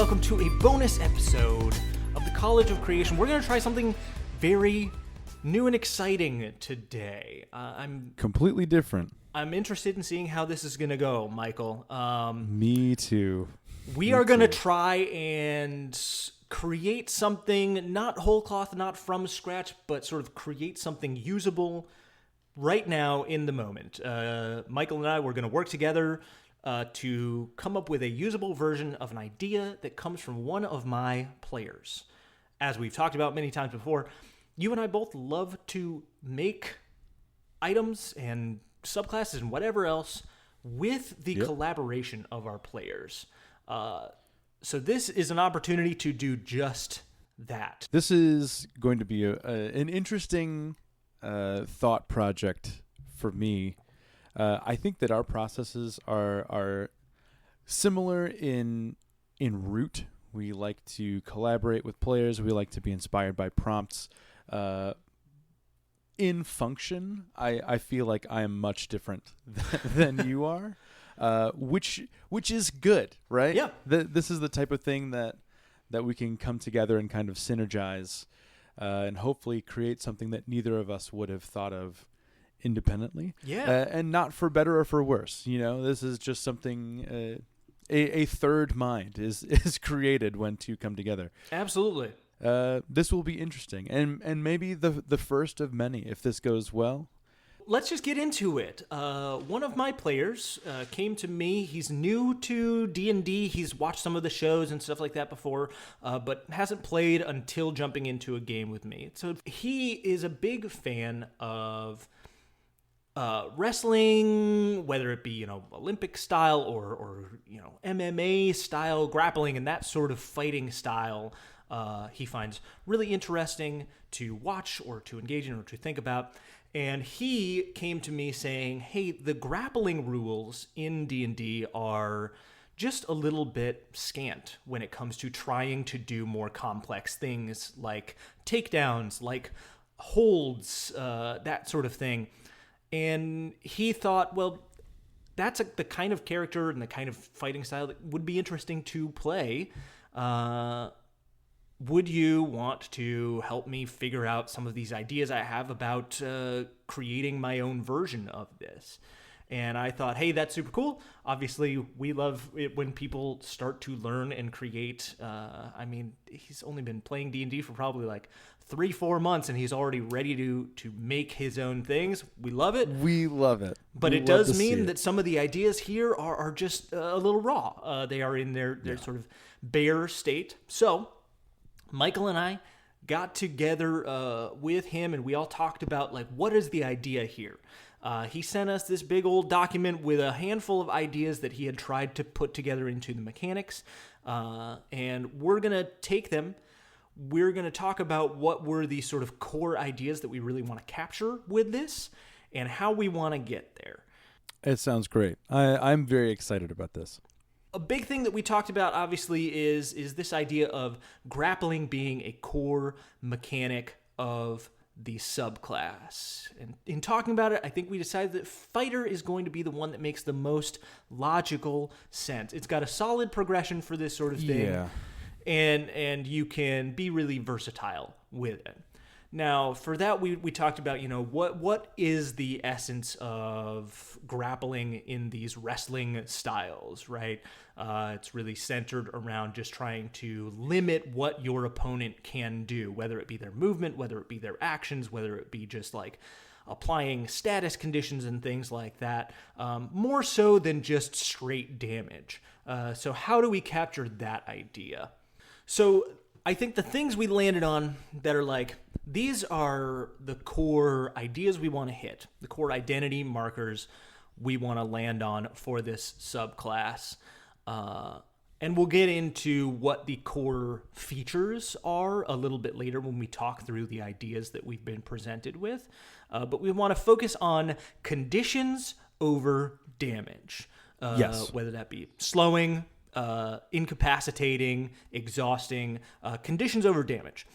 welcome to a bonus episode of the College of Creation. We're going to try something very new and exciting today. I'm completely different. I'm interested in seeing how this is going to go, Michael. Me too. We are going to try and create something, not whole cloth, not from scratch, but sort of create something usable right now in the moment. Michael and I, we're going to work together to come up with a usable version of an idea that comes from one of my players. As we've talked about many times before, you and I both love to make items and subclasses and whatever else with the collaboration of our players. So this is an opportunity to do just that. This is going to be an interesting thought project for me. I think that our processes are similar in root. We like to collaborate with players. We like to be inspired by prompts. In function, I feel like I am much different than you are, which is good, right? Yeah. This is the type of thing that we can come together and kind of synergize and hopefully create something that neither of us would have thought of independently. Yeah. And not for better or for worse. You know, this is just something a third mind is created when two come together. Absolutely. This will be interesting, and maybe the first of many if this goes well. Let's just get into it. One of my players came to me. He's new to D&D. He's watched some of the shows and stuff like that before, but hasn't played until jumping into a game with me. So he is a big fan of wrestling, whether it be, Olympic style or MMA style grappling and that sort of fighting style. He finds really interesting to watch or to engage in or to think about. And he came to me saying, hey, the grappling rules in D&D are just a little bit scant when it comes to trying to do more complex things like takedowns, like holds, that sort of thing. And he thought, well, that's the kind of character and the kind of fighting style that would be interesting to play. Would you want to help me figure out some of these ideas I have about creating my own version of this? And I thought, hey, that's super cool. Obviously, we love it when people start to learn and create. He's only been playing D&D for probably like 3-4 months, and he's already ready to make his own things. We love it. We love it. But it does mean that some of the ideas here are just a little raw. They are in their sort of bare state. So Michael and I got together with him, and we all talked about, like, what is the idea here? He sent us this big old document with a handful of ideas that he had tried to put together into the mechanics, and we're going to take them. We're going to talk about what were the sort of core ideas that we really want to capture with this and how we want to get there. It sounds great. I'm very excited about this. A big thing that we talked about, obviously, is this idea of grappling being a core mechanic of the subclass. And in talking about it, I think we decided that fighter is going to be the one that makes the most logical sense. It's got a solid progression for this sort of thing. Yeah. And you can be really versatile with it. Now, for that, we talked about, what is the essence of grappling in these wrestling styles, right? It's really centered around just trying to limit what your opponent can do, whether it be their movement, whether it be their actions, whether it be just like applying status conditions and things like that, more so than just straight damage. So how do we capture that idea? So I think the things we landed on that are like, these are the core ideas we want to hit, the core identity markers we want to land on for this subclass. And we'll get into what the core features are a little bit later when we talk through the ideas that we've been presented with. But we want to focus on conditions over damage. Yes. Whether that be slowing, incapacitating, exhausting, conditions over damage.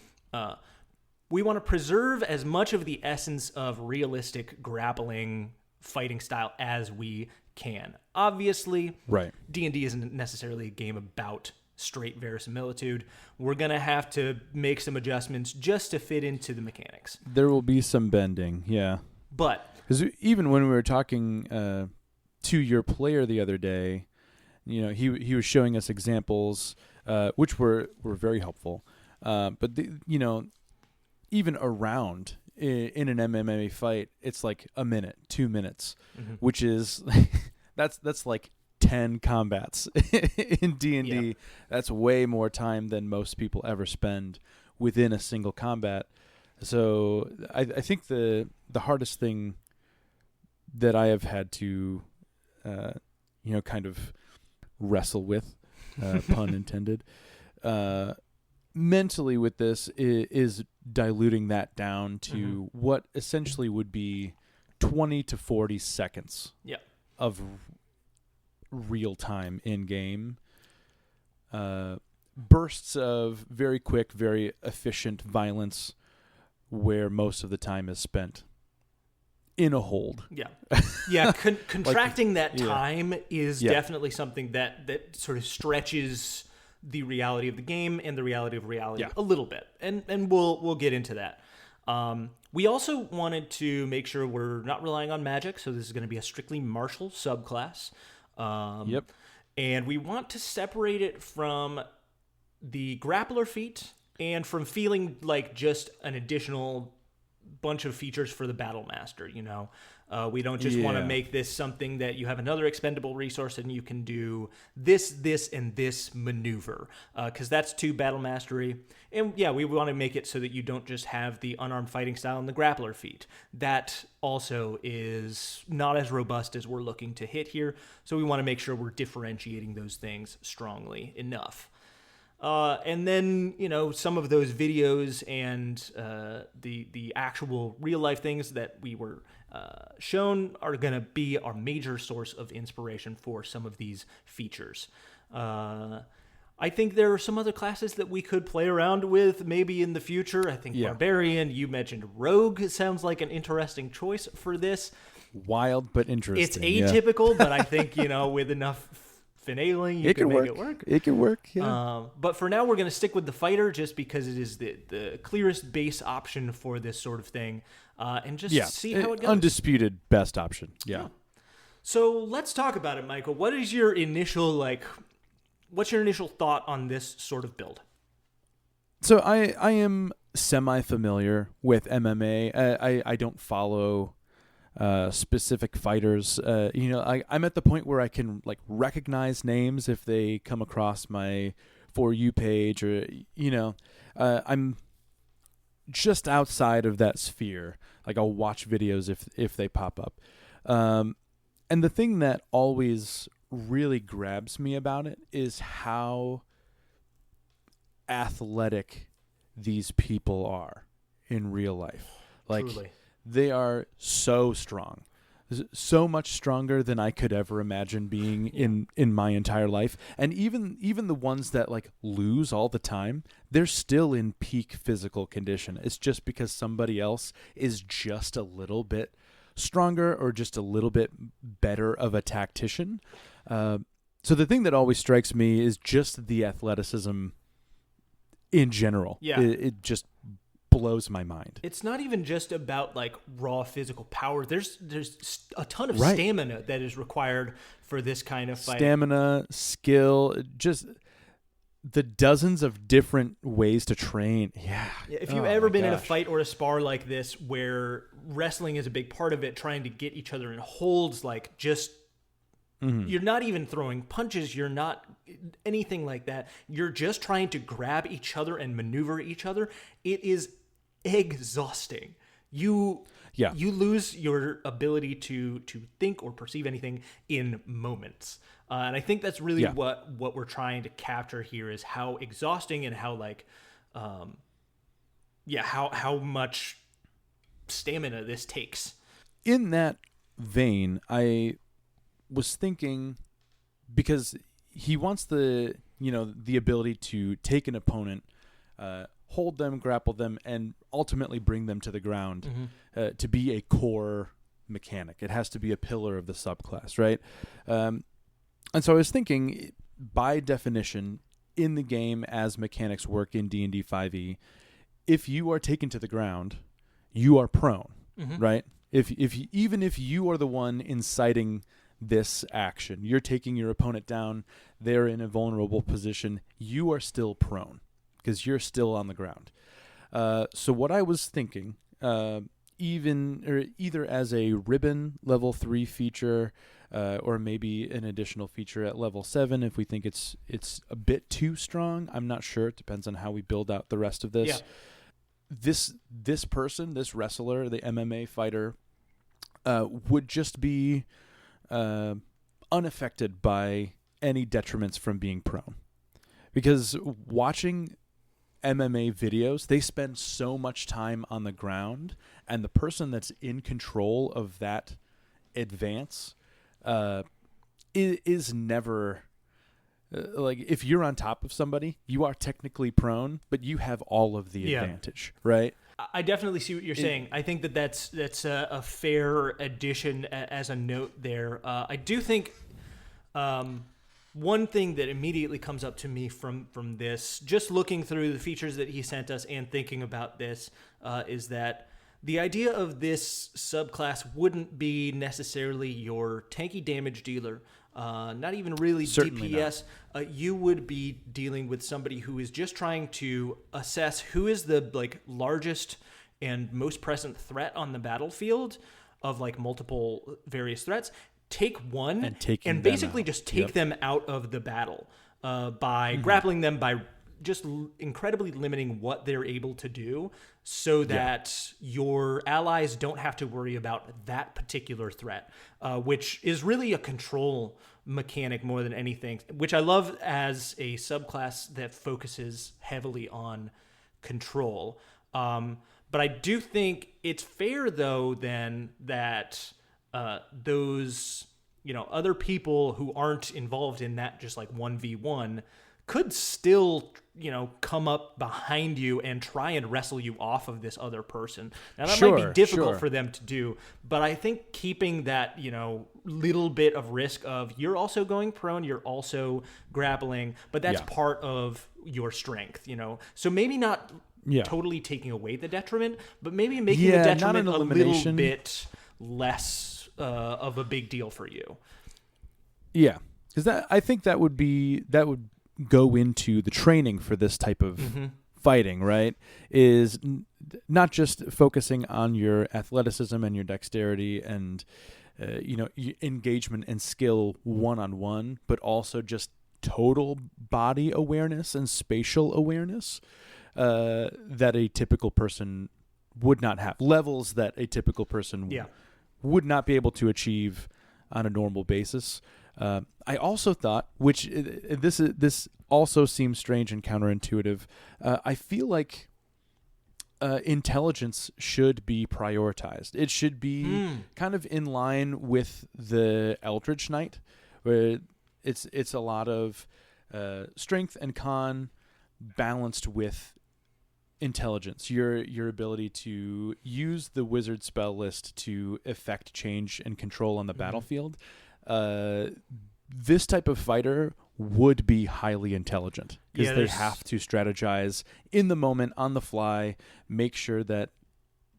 We want to preserve as much of the essence of realistic grappling fighting style as we can. Obviously, right. D&D isn't necessarily a game about straight verisimilitude. We're going to have to make some adjustments just to fit into the mechanics. There will be some bending, yeah. But because even when we were talking to your player the other day, he was showing us examples which were very helpful. But even around in an MMA fight, it's like a minute, 2 minutes, which is that's like 10 combats in D&D. Yeah. That's way more time than most people ever spend within a single combat. So I think the hardest thing that I have had to kind of wrestle with, pun intended, mentally with this is diluting that down to what essentially would be 20 to 40 seconds of real time in game. Bursts of very quick, very efficient violence where most of the time is spent in a hold. Yeah. Contracting that time is definitely something that sort of stretches the reality of the game and the reality of reality a little bit. And we'll get into that. We also wanted to make sure we're not relying on magic, so this is going to be a strictly martial subclass. And we want to separate it from the grappler feat and from feeling like just an additional bunch of features for the battle master. We don't just want to make this something that you have another expendable resource and you can do this, and this maneuver, because that's too battle mastery. And we want to make it so that you don't just have the unarmed fighting style and the grappler feat. That also is not as robust as we're looking to hit here. So we want to make sure we're differentiating those things strongly enough. And then, some of those videos and the actual real life things that we were shown are going to be our major source of inspiration for some of these features. I think there are some other classes that we could play around with maybe in the future. I think Barbarian, you mentioned Rogue, sounds like an interesting choice for this. Wild but interesting. It's atypical, but I think, with enough finagling, you can make it work. It can work, yeah. But for now, we're going to stick with the fighter just because it is the clearest base option for this sort of thing, and just see how it goes. Undisputed best option, yeah. So let's talk about it, Michael. What is your initial, what's your initial thought on this sort of build? So I am semi-familiar with MMA. I don't follow specific fighters. I'm at the point where I can recognize names if they come across my For You page, or I'm just outside of that sphere. I'll watch videos if they pop up. And the thing that always really grabs me about it is how athletic these people are in real life. Truly. They are so strong, so much stronger than I could ever imagine being in my entire life. And even the ones that lose all the time, they're still in peak physical condition. It's just because somebody else is just a little bit stronger or just a little bit better of a tactician. So the thing that always strikes me is just the athleticism in general. Yeah. It just blows my mind. It's not even just about raw physical power. There's a ton of stamina that is required for this kind of fight. Stamina, skill, just the dozens of different ways to train. Yeah. If you've ever been in a fight or a spar like this where wrestling is a big part of it, trying to get each other in holds, you're not even throwing punches. You're not anything like that. You're just trying to grab each other and maneuver each other. It is exhausting. You lose your ability to think or perceive anything in moments. And I think that's really what we're trying to capture here is how exhausting and how how much stamina this takes. In that vein, I was thinking, because he wants the ability to take an opponent, hold them, grapple them, and ultimately bring them to the ground, to be a core mechanic. It has to be a pillar of the subclass, right? And so I was thinking, by definition, in the game as mechanics work in D&D 5e, if you are taken to the ground, you are prone, right? Even if you are the one inciting this action, you're taking your opponent down, they're in a vulnerable position, you are still prone because you're still on the ground. So what I was thinking, either as a ribbon level 3 feature, or maybe an additional feature at level 7 if we think it's a bit too strong. I'm not sure. It depends on how we build out the rest of this. Yeah. This person, this wrestler, the MMA fighter, would just be unaffected by any detriments from being prone. Because watching MMA videos, they spend so much time on the ground, and the person that's in control of that advance is never like, if you're on top of somebody, you are technically prone, but you have all of the advantage, right? I definitely see what you're saying. I think that's a fair addition as a note there. I do think one thing that immediately comes up to me from this, just looking through the features that he sent us and thinking about this, is that the idea of this subclass wouldn't be necessarily your tanky damage dealer, not even really Certainly DPS. You would be dealing with somebody who is just trying to assess who is the largest and most present threat on the battlefield of multiple various threats. Take one and basically just take them out of the battle by grappling them, by just incredibly limiting what they're able to do, so that your allies don't have to worry about that particular threat, which is really a control mechanic more than anything, which I love as a subclass that focuses heavily on control. But I do think it's fair, though, then, that those other people who aren't involved in that just 1v1 could still come up behind you and try and wrestle you off of this other person. Now that might be difficult for them to do, but I think keeping that little bit of risk of you're also going prone, you're also grappling, but that's part of your strength. So maybe not totally taking away the detriment, but maybe making the detriment a little bit less of a big deal for you. Yeah, because I think that would go into the training for this type of fighting, right? Is not just focusing on your athleticism and your dexterity and engagement and skill one-on-one, but also just total body awareness and spatial awareness that a typical person would not have. Levels that a typical person would not be able to achieve on a normal basis. I also thought, which this also seems strange and counterintuitive, I feel like intelligence should be prioritized. It should be kind of in line with the Eldritch Knight, where it's a lot of strength and con balanced with intelligence, your ability to use the wizard spell list to effect change and control on the battlefield. This type of fighter would be highly intelligent because they have to strategize in the moment, on the fly, make sure that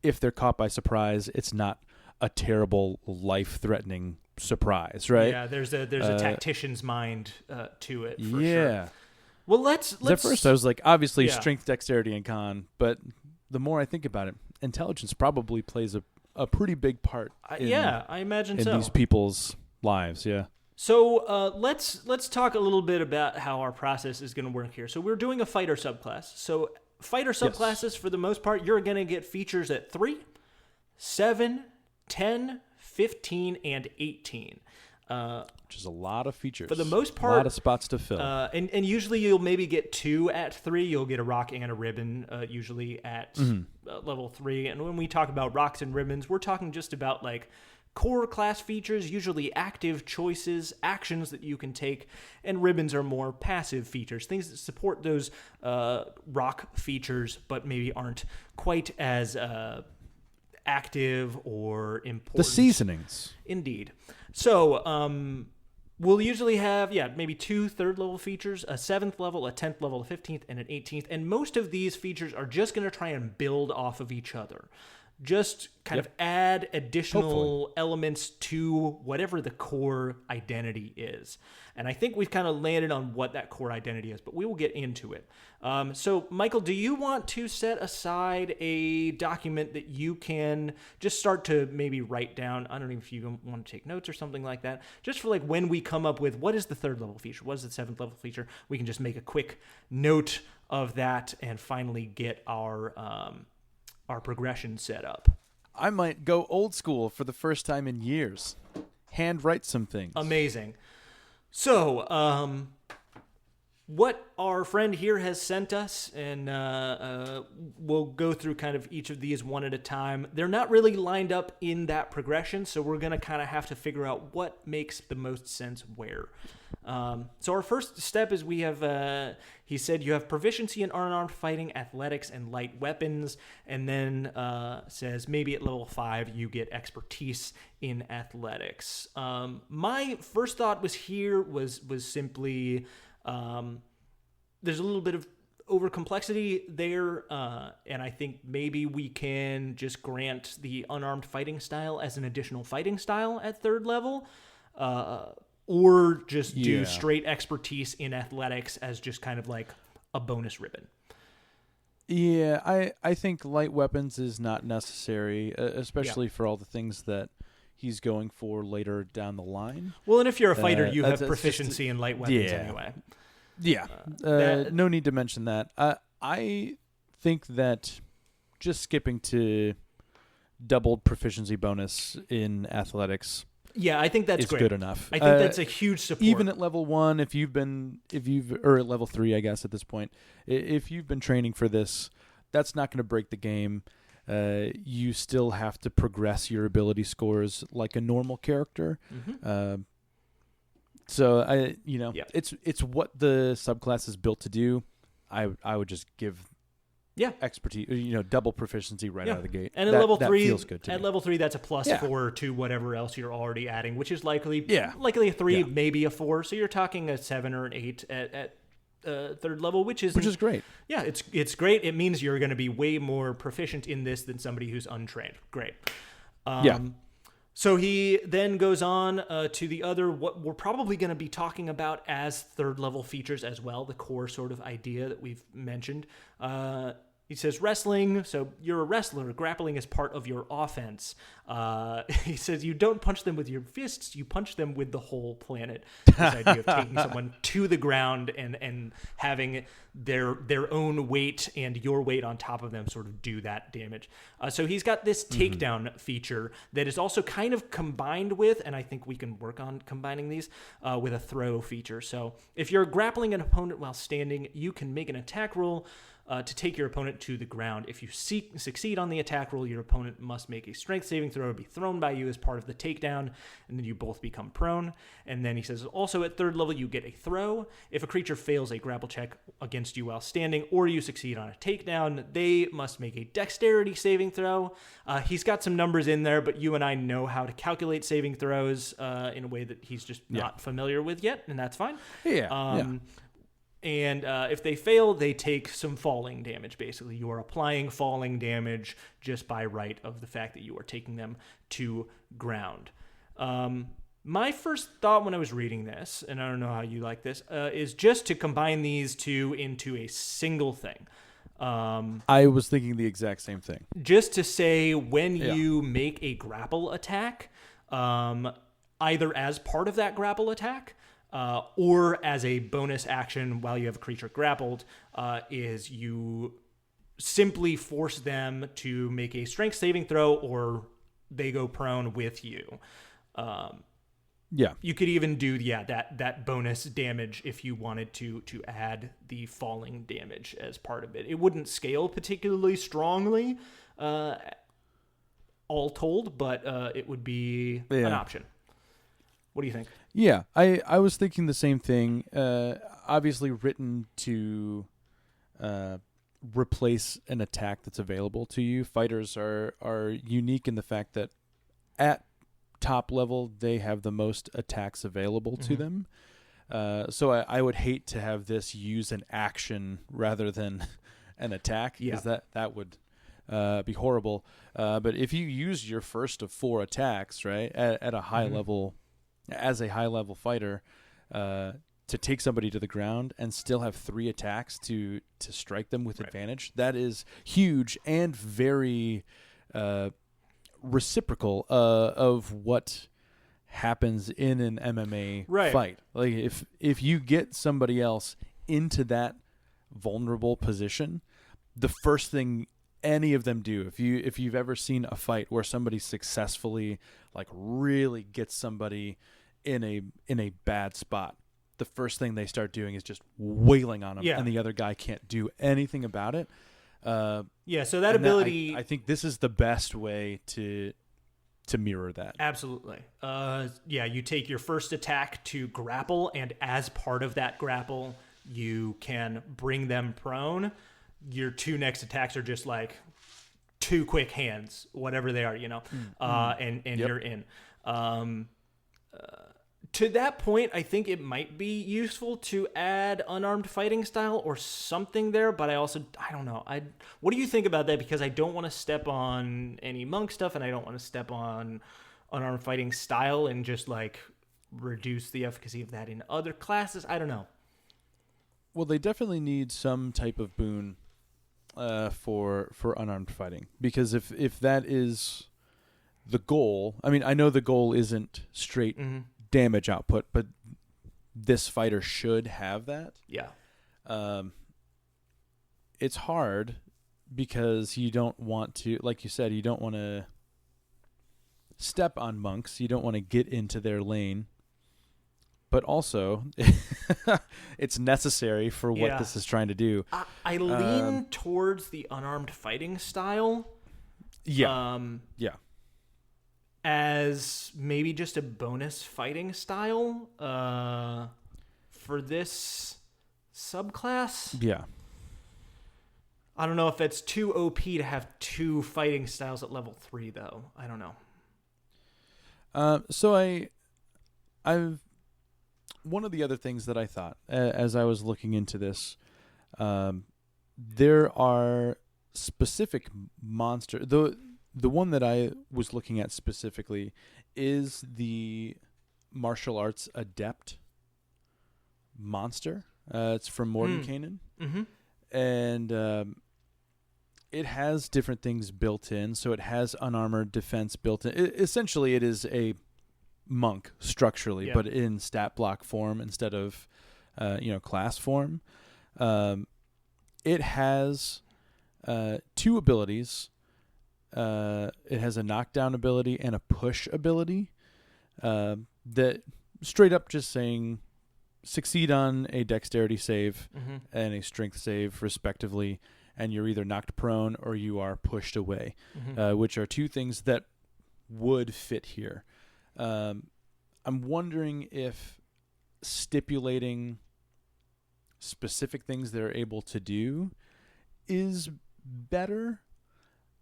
if they're caught by surprise, it's not a terrible, life-threatening surprise, right? Yeah, there's a tactician's mind to it, for sure. Well, let's at first I was like, obviously strength, dexterity, and con, but the more I think about it, intelligence probably plays a pretty big part I imagine in these people's lives. So let's talk a little bit about how our process is going to work here. So we're doing a fighter subclass. So fighter subclasses, for the most part, you're going to get features at 3, 7, 10, 15, and 18. Which is a lot of features. For the most part. A lot of spots to fill. And usually you'll maybe get 2 at 3. You'll get a rock and a ribbon usually at level 3. And when we talk about rocks and ribbons, we're talking just about core class features, usually active choices, actions that you can take, and ribbons are more passive features, things that support those rock features but maybe aren't quite as active or important. The seasonings. Indeed. So We'll usually have, maybe 2 third-level features, a 7th level, a 10th level, a 15th, and an 18th. And most of these features are just going to try and build off of each other. Just kind of add additional elements to whatever the core identity is. And I think we've kind of landed on what that core identity is, but we will get into it. So, Michael, do you want to set aside a document that you can just start to maybe write down? I don't know if you want to take notes or something like that. Just for like when we come up with what is the 3rd level feature, what is the 7th level feature, we can just make a quick note of that and finally get our progression set up. I might go old school for the first time in years. Handwrite some things. Amazing. So, what our friend here has sent us, and we'll go through kind of each of these one at a time. They're not really lined up in that progression, so we're going to kind of have to figure out what makes the most sense where. So our first step is we have, he said you have proficiency in unarmed fighting, athletics, and light weapons, and then says maybe at level 5 you get expertise in athletics. My first thought was simply there's a little bit of over complexity there, and I think maybe we can just grant the unarmed fighting style as an additional fighting style at 3rd level. Or just do straight expertise in athletics as just kind of like a bonus ribbon. Yeah, I think light weapons is not necessary, especially for all the things that he's going for later down the line. Well, and if you're a fighter, you have proficiency in light weapons anyway. Yeah, no need to mention that. I think that just skipping to doubled proficiency bonus in athletics. Yeah, I think that's great. Good enough. I think that's a huge support. Even at level 1, or at level 3, I guess at this point, if you've been training for this, that's not going to break the game. You still have to progress your ability scores like a normal character. Mm-hmm. So it's what the subclass is built to do. I would just give expertise, double proficiency right out of the gate. And at level 3, feels good to me. level 3, that's a plus 4 to whatever else you're already adding, which is likely a 3, maybe a 4. So you're talking a 7 or an 8 at 3rd level, which is great. Yeah, it's great. It means you're going to be way more proficient in this than somebody who's untrained. Great. So he then goes on to the other, what we're probably going to be talking about as 3rd level features as well, the core sort of idea that we've mentioned. He says wrestling, so you're a wrestler. Grappling is part of your offense. He says you don't punch them with your fists, you punch them with the whole planet. This idea of taking someone to the ground and having their own weight and your weight on top of them sort of do that damage. So he's got this takedown feature that is also kind of combined with, and I think we can work on combining these, with a throw feature. So if you're grappling an opponent while standing, you can make an attack roll to take your opponent to the ground. If you succeed on the attack roll, your opponent must make a strength saving throw or be thrown by you as part of the takedown, and then you both become prone. And then he says, also at 3rd level, you get a throw. If a creature fails a grapple check against you while standing, or you succeed on a takedown, they must make a dexterity saving throw. He's got some numbers in there, but you and I know how to calculate saving throws in a way that he's just not familiar with yet, and that's fine. And if they fail, they take some falling damage, basically. You are applying falling damage just by right of the fact that you are taking them to ground. My first thought when I was reading this, and I don't know how you like this, is just to combine these two into a single thing. I was thinking the exact same thing. Just to say when you make a grapple attack, either as part of that grapple attack, or as a bonus action while you have a creature grappled, is you simply force them to make a strength saving throw or they go prone with you. You could even do that bonus damage if you wanted to add the falling damage as part of it. It wouldn't scale particularly strongly, all told, but it would be an option. What do you think? Yeah, I was thinking the same thing. Obviously written to replace an attack that's available to you. Fighters are unique in the fact that at top level, they have the most attacks available to them. So I would hate to have this use an action rather than an attack, because that would be horrible. But if you use your first of 4 attacks, right, at a high level, as a high level fighter, to take somebody to the ground and still have 3 attacks to strike them with advantage, that is huge and very reciprocal of what happens in an MMA fight. Like if you get somebody else into that vulnerable position, the first thing any of them do, if you've ever seen a fight where somebody successfully like really gets somebody in a bad spot, the first thing they start doing is just wailing on them, and the other guy can't do anything about it. So that ability, I think this is the best way to mirror that. Absolutely. You take your first attack to grapple, and as part of that grapple, you can bring them prone. Your 2 next attacks are just like 2 quick hands, whatever they are, and you're in. To that point, I think it might be useful to add unarmed fighting style or something there, but I don't know. What do you think about that? Because I don't want to step on any monk stuff, and I don't want to step on unarmed fighting style and just like reduce the efficacy of that in other classes. I don't know. Well, they definitely need some type of boon for unarmed fighting, because if that is the goal, I mean, I know the goal isn't straight damage output, but this fighter should have that. It's hard because you don't want to, like you said, you don't want to step on monks, you don't want to get into their lane, but also it's necessary for what this is trying to do. I lean towards the unarmed fighting style. As maybe just a bonus fighting style for this subclass. I don't know if it's too OP to have 2 fighting styles at level 3, though. I don't know. So I've one of the other things that I thought as I was looking into this, there are specific monster. The one that I was looking at specifically is the martial arts adept monster. It's from Mordenkainen. And it has different things built in. So it has unarmored defense built in. Essentially, it is a monk structurally, but in stat block form instead of class form. It has 2 abilities. It has a knockdown ability and a push ability that straight up just saying succeed on a dexterity save and a strength save respectively, and you're either knocked prone or you are pushed away, which are 2 things that would fit here. I'm wondering if stipulating specific things they're able to do is better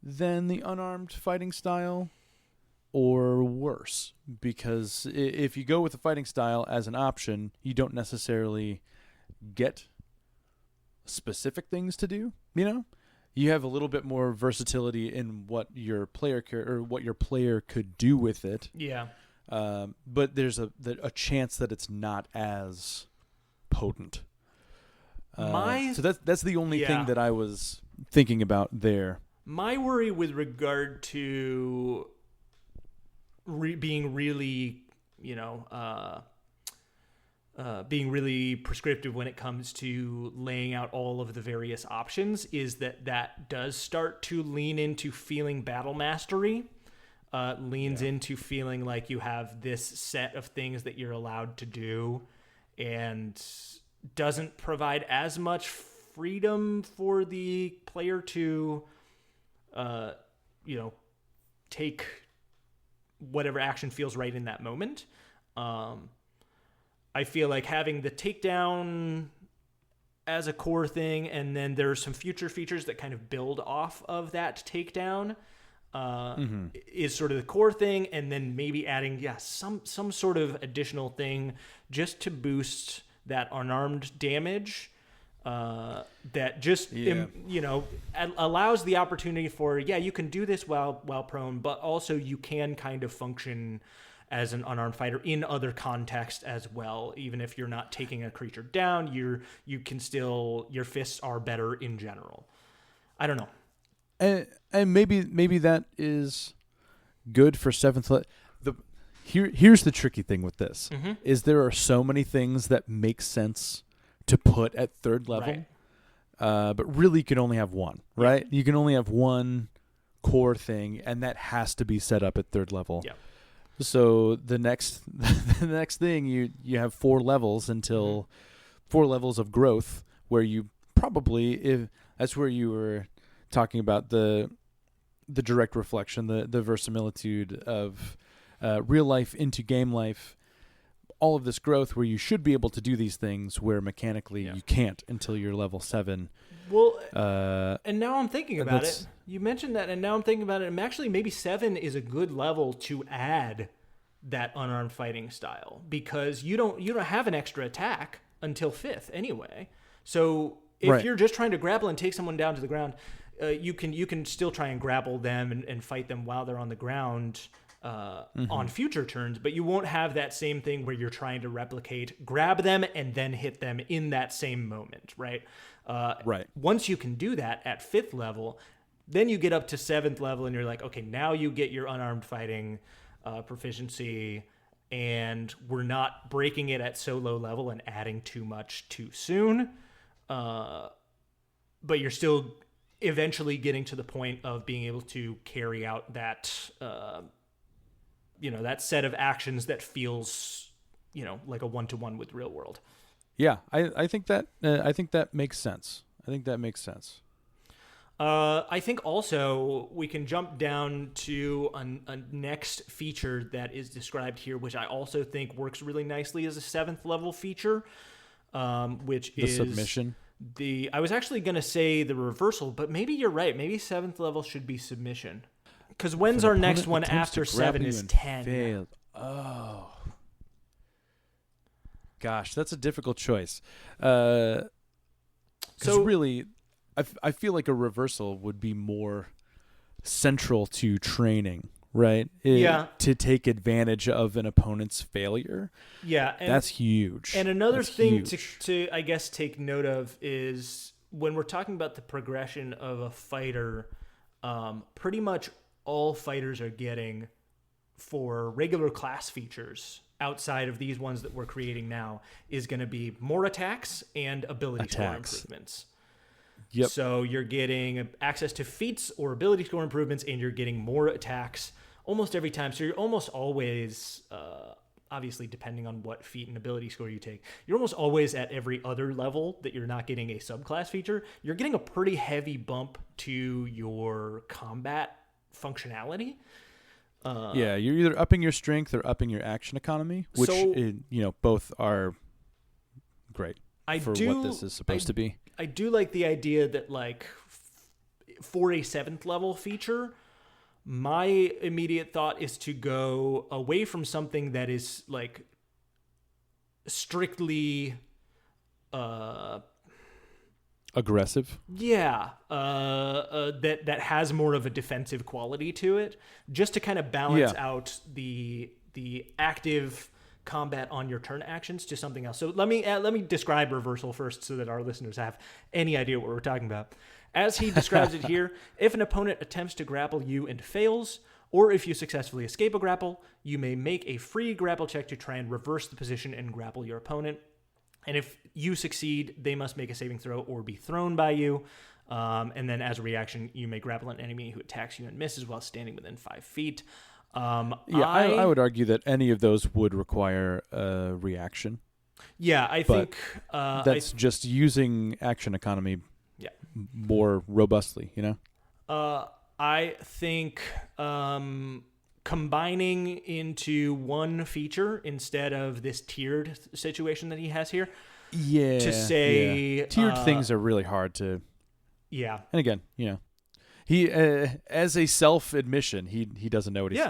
than the unarmed fighting style or worse, because if you go with the fighting style as an option, you don't necessarily get specific things to do. You have a little bit more versatility in what your player could do with it. But there's a chance that it's not as potent. So that's the only thing that I was thinking about there. My worry with regard to being really, being really prescriptive when it comes to laying out all of the various options is that does start to lean into feeling battle mastery, into feeling like you have this set of things that you're allowed to do, and doesn't provide as much freedom for the player to take whatever action feels right in that moment. I feel like having the takedown as a core thing, and then there's some future features that kind of build off of that takedown, is sort of the core thing, and then maybe adding some sort of additional thing just to boost that unarmed damage. That just allows the opportunity for you can do this while prone, but also you can kind of function as an unarmed fighter in other contexts as well. Even if you're not taking a creature down, you can still, your fists are better in general. I don't know. And maybe that is good for 7th level. Here's the tricky thing with this is there are so many things that make sense to put at 3rd level, right. But really you can only have one, right? You can only have one core thing, and that has to be set up at 3rd level. Yeah. So the next thing you have 4 levels until 4 levels of growth, where you probably, if that's where you were talking about the direct reflection, the verisimilitude of real life into game life, all of this growth where you should be able to do these things where mechanically you can't until you're level 7. Well, and now I'm thinking about it. You mentioned that, and now I'm thinking about it. And actually, maybe 7 is a good level to add that unarmed fighting style, because you don't have an extra attack until 5th anyway. So if you're just trying to grapple and take someone down to the ground, you can still try and grapple them and fight them while they're on the ground on future turns, but you won't have that same thing where you're trying to replicate, grab them, and then hit them in that same moment, right? Once you can do that at 5th level, then you get up to 7th level, and you're like, okay, now you get your unarmed fighting proficiency, and we're not breaking it at so low level and adding too much too soon. But you're still eventually getting to the point of being able to carry out that that set of actions that feels, like a 1-to-1 with real world. Yeah, I think that makes sense. I think that makes sense. I think also we can jump down to a next feature that is described here, which I also think works really nicely as a 7th level feature, which is submission. I was actually going to say the reversal, but maybe you're right. Maybe 7th level should be submission. Because when's our next one after 7 is 10? Failed. Oh. Gosh, that's a difficult choice. Because really, I feel like a reversal would be more central to training, right? To take advantage of an opponent's failure. Yeah. That's huge. And another thing to, I guess, take note of is when we're talking about the progression of a fighter, pretty much all fighters are getting for regular class features outside of these ones that we're creating now is going to be more attacks and ability score improvements. Yep. So you're getting access to feats or ability score improvements, and you're getting more attacks almost every time. So you're almost always, obviously depending on what feat and ability score you take, you're almost always at every other level that you're not getting a subclass feature. You're getting a pretty heavy bump to your combat functionality. You're either upping your strength or upping your action economy, which both are great for what this is supposed to be. I do like the idea that, like, for a 7th level feature, my immediate thought is to go away from something that is like strictly aggressive. Yeah. That has more of a defensive quality to it, just to kind of balance out the active combat on your turn actions to something else. So let me describe reversal first so that our listeners have any idea what we're talking about. As he describes it here, if an opponent attempts to grapple you and fails, or if you successfully escape a grapple, you may make a free grapple check to try and reverse the position and grapple your opponent. And if you succeed, they must make a saving throw or be thrown by you. And then as a reaction, you may grapple an enemy who attacks you and misses while standing within 5 feet. I would argue that any of those would require a reaction. Yeah, I think that's just using action economy more robustly, I think combining into one feature instead of this tiered situation that he has here. Yeah. To say tiered things are really hard to. Yeah. And again, He, as a self-admission, he doesn't know what he's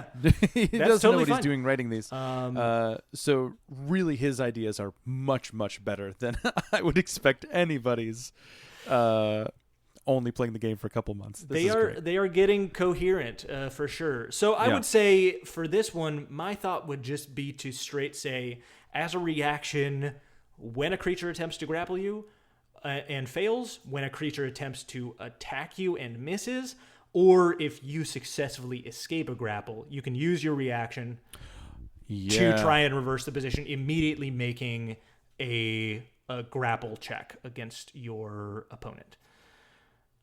he doesn't totally know what fine. he's doing writing these. So really, his ideas are much, much better than I would expect anybody's. Only playing the game for a couple months. They are getting coherent for sure. So I would say for this one, my thought would just be to straight say, as a reaction, when a creature attempts to grapple you and fails, when a creature attempts to attack you and misses, or if you successfully escape a grapple, you can use your reaction to try and reverse the position, immediately making a grapple check against your opponent.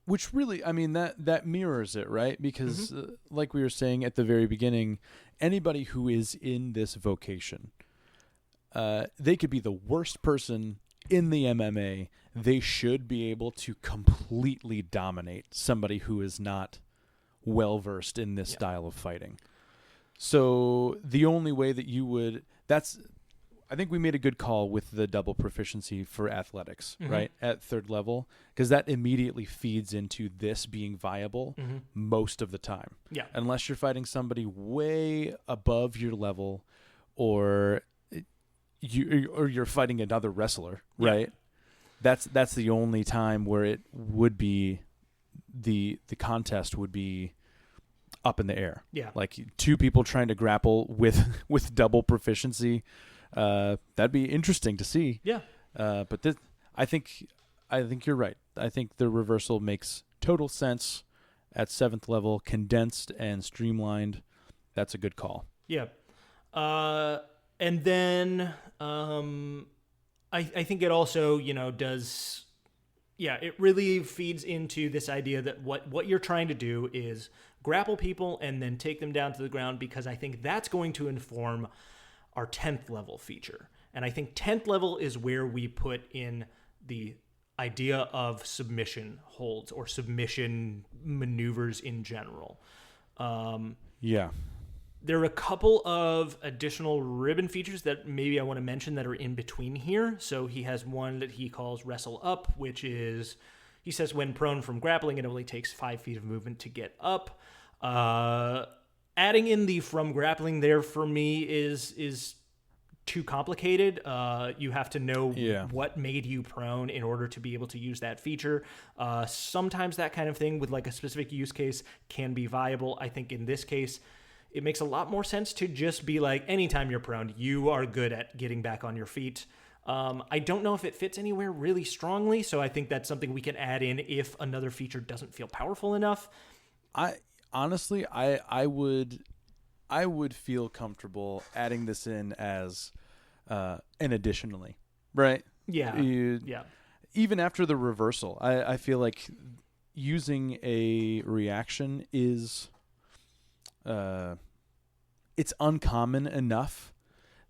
Which really, I mean, that mirrors it, right? Because like we were saying at the very beginning, anybody who is in this vocation, they could be the worst person in the MMA. They should be able to completely dominate somebody who is not well-versed in this style of fighting. So the only way that you would... I think we made a good call with the double proficiency for athletics, right, at third level, because that immediately feeds into this being viable most of the time. Yeah. Unless you're fighting somebody way above your level, or you're fighting another wrestler, right? That's the only time where it would be the contest would be up in the air. Yeah. Like two people trying to grapple with double proficiency. That'd be interesting to see. Yeah. But I think you're right. I think the reversal makes total sense at 7th level, condensed and streamlined. That's a good call. Yeah. And then I think it also, does... Yeah, it really feeds into this idea that what you're trying to do is grapple people and then take them down to the ground, because I think that's going to inform our 10th level feature. And I think 10th level is where we put in the idea of submission holds or submission maneuvers in general. There are a couple of additional ribbon features that maybe I want to mention that are in between here. So he has one that he calls Wrestle Up, which is, he says, when prone from grappling, it only takes 5 feet of movement to get up. Adding in the from grappling there for me is too complicated. You have to know what made you prone in order to be able to use that feature. Sometimes that kind of thing with like a specific use case can be viable. I think in this case, it makes a lot more sense to just be like, anytime you're prone, you are good at getting back on your feet. I don't know if it fits anywhere really strongly, so I think that's something we can add in if another feature doesn't feel powerful enough. Honestly, I would feel comfortable adding this in as an additionally, right? Yeah. Even after the reversal, I feel like using a reaction is it's uncommon enough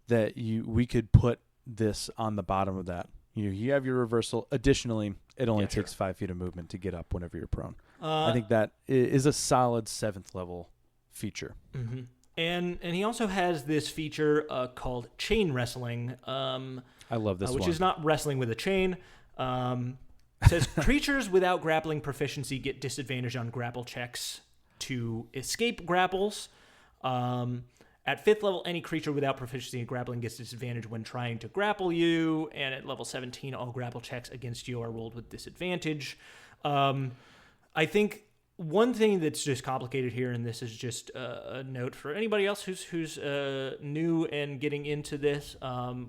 that we could put this on the bottom of that. You have your reversal. Additionally, it only takes 5 feet of movement to get up whenever you're prone. I think that is a solid 7th level feature. Mm-hmm. And he also has this feature called chain wrestling. I love this which one. is not wrestling with a chain. It says creatures without grappling proficiency get disadvantage on grapple checks to escape grapples. At 5th level, any creature without proficiency in grappling gets disadvantage when trying to grapple you, and at level 17, all grapple checks against you are rolled with disadvantage. I think one thing that's just complicated here, and this is just a note for anybody else who's new and getting into this,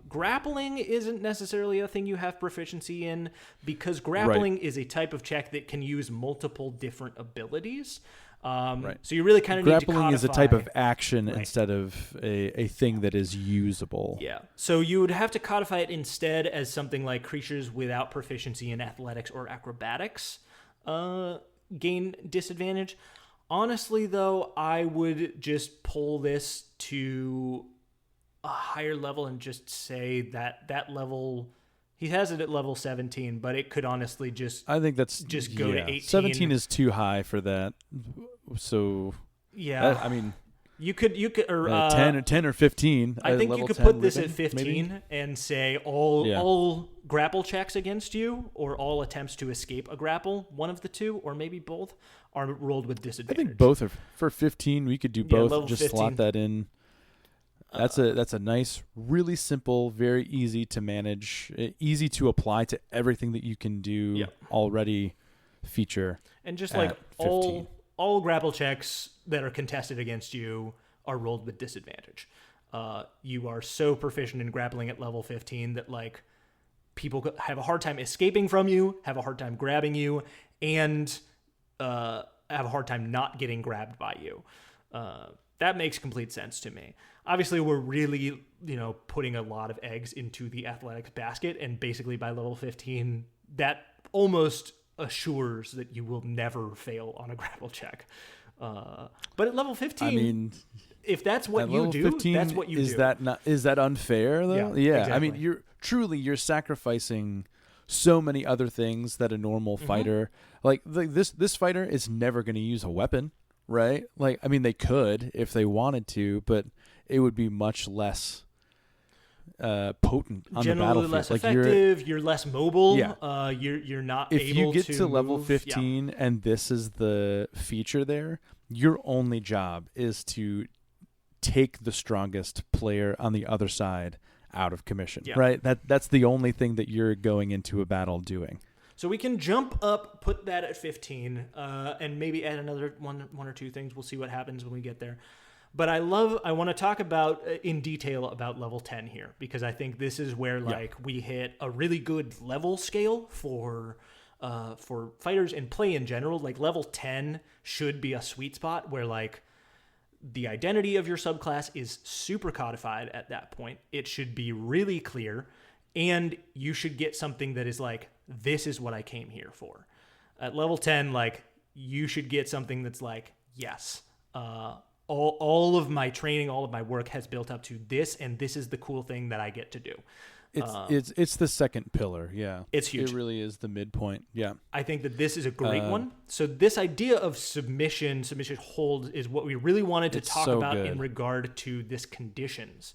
grappling isn't necessarily a thing you have proficiency in, because grappling is a type of check that can use multiple different abilities. So you really kind of need to codify. Grappling is a type of action instead of a thing that is usable. Yeah. So you would have to codify it instead as something like creatures without proficiency in athletics or acrobatics gain disadvantage. Honestly, though, I would just pull this to a higher level and just say that level... He has it at level 17, but it could honestly just... I think that's... Just go to 18. 17 is too high for that. So... Yeah. I mean... You could or 10 or 15. I think you could put this at 15 maybe? And say all grapple checks against you or all attempts to escape a grapple, one of the two, or maybe both, are rolled with I disadvantage. think both are for 15. We could do both. level Just 15. slot that in. That's a nice, really simple, very easy to manage, easy to apply to everything that you can do already feature. And just at 15. all grapple checks that are contested against you are rolled with disadvantage. You are so proficient in grappling at level 15 that like people have a hard time escaping from you, have a hard time grabbing you, and have a hard time not getting grabbed by you. That makes complete sense to me. Obviously, we're really, putting a lot of eggs into the athletics basket, and basically by level 15, that almost assures that you will never fail on a grapple check. But at level 15, I mean, if that's what you do, 15, that's what you do. Is that unfair though? Yeah. Exactly. I mean, you're sacrificing so many other things that a normal fighter, like this fighter is never going to use a weapon, right? Like, I mean, they could if they wanted to, but it would be much less potent on Generally the battlefield. less like effective. You're less mobile. Yeah. You're not if able you get to level move. 15 and this is the feature there, your only job is to take the strongest player on the other side out of commission, right? That's the only thing that you're going into a battle doing. So we can jump up, put that at 15, and maybe add another one or two things. We'll see what happens when we get there. But I want to talk about in detail about level 10 here, because I think this is where we hit a really good level scale for fighters and play in general. Like level 10 should be a sweet spot where like the identity of your subclass is super codified at that point. It should be really clear, and you should get something that is like, this is what I came here for. At level 10, like you should get something that's like, yes, all of my training, all of my work has built up to this, and this is the cool thing that I get to do. It's the second pillar, yeah. It's huge. It really is the midpoint, yeah. I think that this is a great one. So this idea of submission hold is what we really wanted to talk about in regard to this conditions.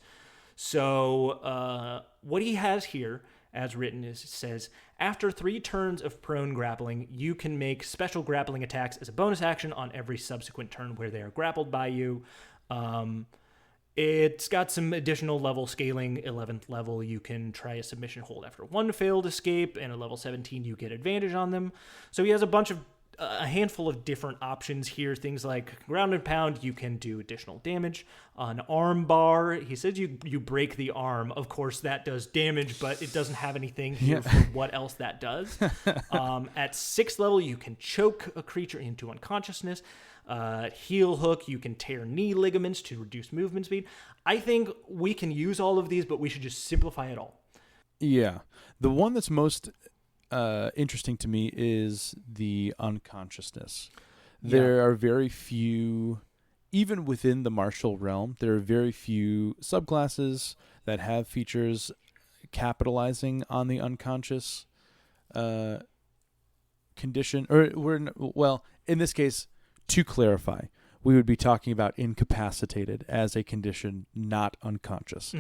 So what he has here, as written, is says, after 3 turns of prone grappling, you can make special grappling attacks as a bonus action on every subsequent turn where they are grappled by you. It's got some additional level scaling. 11th level, you can try a submission hold after 1 failed escape, and at level 17, you get advantage on them. So he has a handful of different options here. Things like ground and pound, you can do additional damage. An arm bar, he says you break the arm. Of course, that does damage, but it doesn't have anything here for what else that does. At 6th level, you can choke a creature into unconsciousness. Heel hook, you can tear knee ligaments to reduce movement speed. I think we can use all of these, but we should just simplify it all. Yeah. The one that's most interesting to me is the unconsciousness. There are very few, even within the martial realm, there are very few subclasses that have features capitalizing on the unconscious condition. In this case, to clarify, we would be talking about incapacitated as a condition, not unconscious.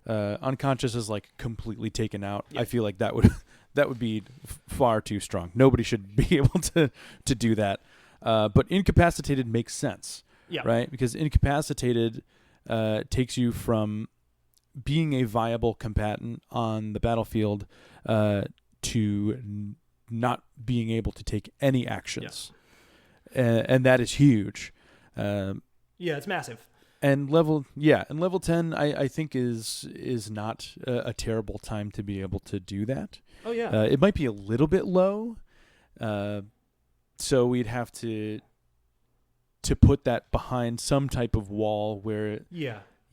Unconscious is like completely taken out. I feel like that would be far too strong. Nobody should be able to do that. But incapacitated makes sense, right? Because incapacitated takes you from being a viable combatant on the battlefield to not being able to take any actions. And that is huge. It's massive. And level 10, I think is not a terrible time to be able to do that. Oh yeah. It might be a little bit low, so we'd have to put that behind some type of wall where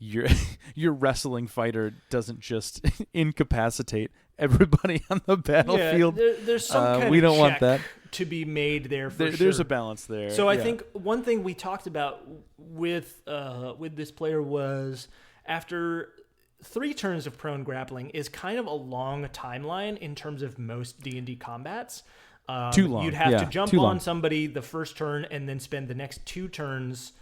your wrestling fighter doesn't just incapacitate everybody on the battlefield. There's some kind we of don't check want that to be made there. There's a balance there. So I think one thing we talked about with this player was after 3 turns of prone grappling is kind of a long timeline in terms of most D&D combats. Too long. You'd have to jump on somebody the first turn and then spend the next 2 turns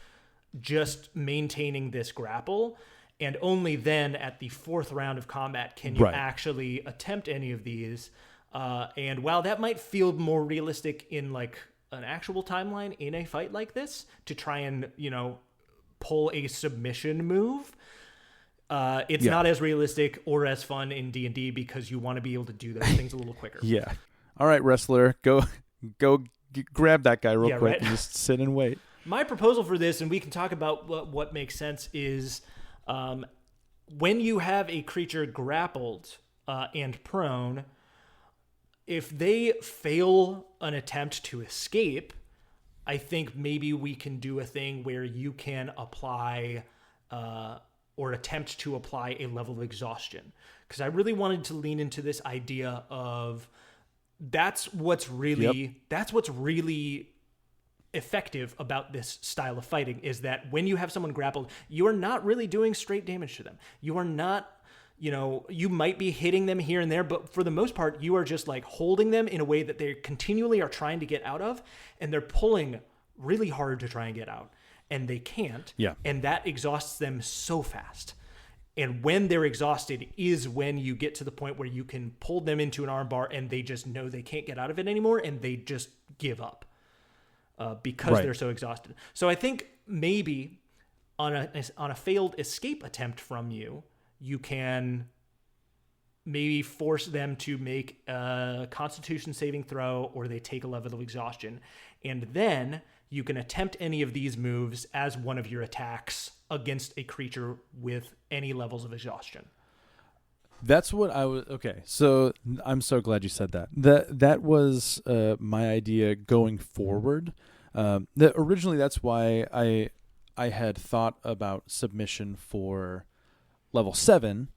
just maintaining this grapple. And only then at the 4th round of combat can you actually attempt any of these. And while that might feel more realistic in like an actual timeline in a fight like this to try and, pull a submission move. It's not as realistic or as fun in D&D because you want to be able to do those things a little quicker. Yeah. All right, wrestler, go grab that guy real quick right. and just sit and wait. My proposal for this, and we can talk about what makes sense, is when you have a creature grappled and prone, if they fail an attempt to escape, I think maybe we can do a thing where you can apply or attempt to apply a level of exhaustion. Because I really wanted to lean into this idea of that's what's really effective about this style of fighting, is that when you have someone grappled, you are not really doing straight damage to them. You are not, you might be hitting them here and there, but for the most part, you are just like holding them in a way that they continually are trying to get out of, and they're pulling really hard to try and get out, and they can't. Yeah. And that exhausts them so fast. And when they're exhausted is when you get to the point where you can pull them into an armbar and they just know they can't get out of it anymore, and they just give up because they're so exhausted. So I think maybe on a failed escape attempt from you, you can maybe force them to make a Constitution saving throw, or they take a level of exhaustion. And then you can attempt any of these moves as one of your attacks against a creature with any levels of exhaustion. That's what I was. Okay, so I'm so glad you said that. That was my idea going forward. Originally, that's why I had thought about submission for level 7,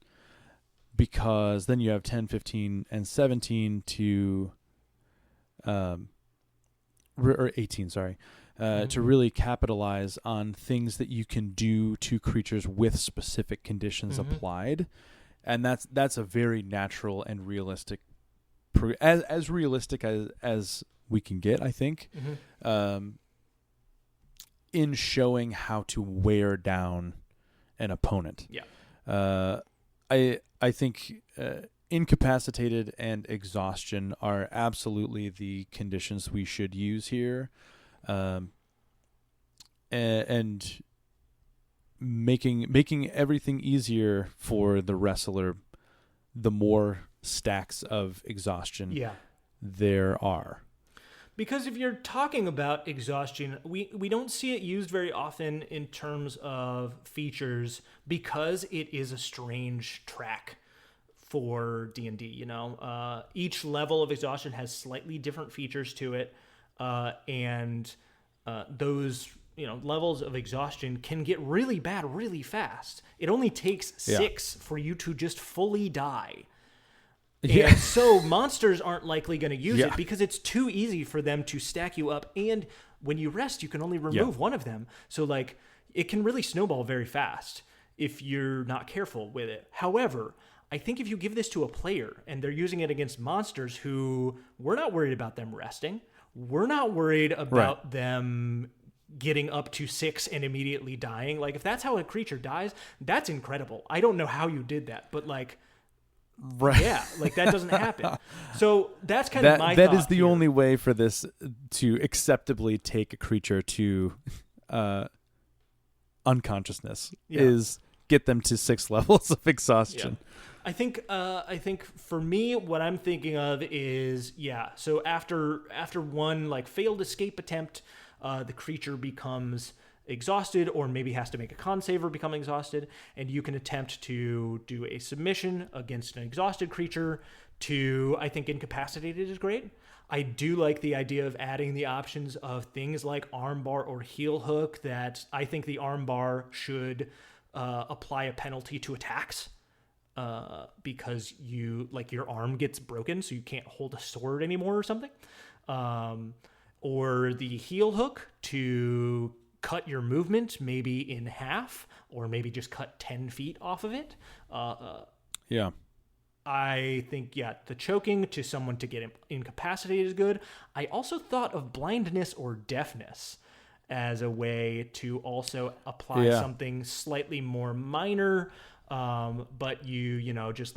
because then you have 10, 15, and 17 to, or 18, sorry, to really capitalize on things that you can do to creatures with specific conditions applied. And that's a very natural and realistic, as realistic as we can get, I think, in showing how to wear down an opponent. Yeah. I think incapacitated and exhaustion are absolutely the conditions we should use here, and making everything easier for the wrestler the more stacks of exhaustion there are. Because if you're talking about exhaustion, we don't see it used very often in terms of features, because it is a strange track for D&D. Each level of exhaustion has slightly different features to it, and those levels of exhaustion can get really bad really fast. It only takes 6 for you to just fully die. Yeah. And so monsters aren't likely going to use it because it's too easy for them to stack you up. And when you rest, you can only remove one of them. So it can really snowball very fast if you're not careful with it. However, I think if you give this to a player and they're using it against monsters who, we're not worried about them resting. We're not worried about them getting up to 6 and immediately dying. If that's how a creature dies, that's incredible. I don't know how you did that, but yeah, that doesn't happen. So that's kind of my thought. That is the here. only way for this to acceptably take a creature to unconsciousness is get them to 6 levels of exhaustion. Yeah. I think for me, what I'm thinking of is, so after one failed escape attempt, the creature becomes exhausted, or maybe has to make a con save or become exhausted, and you can attempt to do a submission against an exhausted creature I think incapacitated is great. I do like the idea of adding the options of things like armbar or heel hook, that I think the armbar should apply a penalty to attacks, because your arm gets broken, so you can't hold a sword anymore or something. Or the heel hook to cut your movement maybe in half, or maybe just cut 10 feet off of it. I think, the choking to someone to get incapacitated is good. I also thought of blindness or deafness as a way to also apply something slightly more minor, but just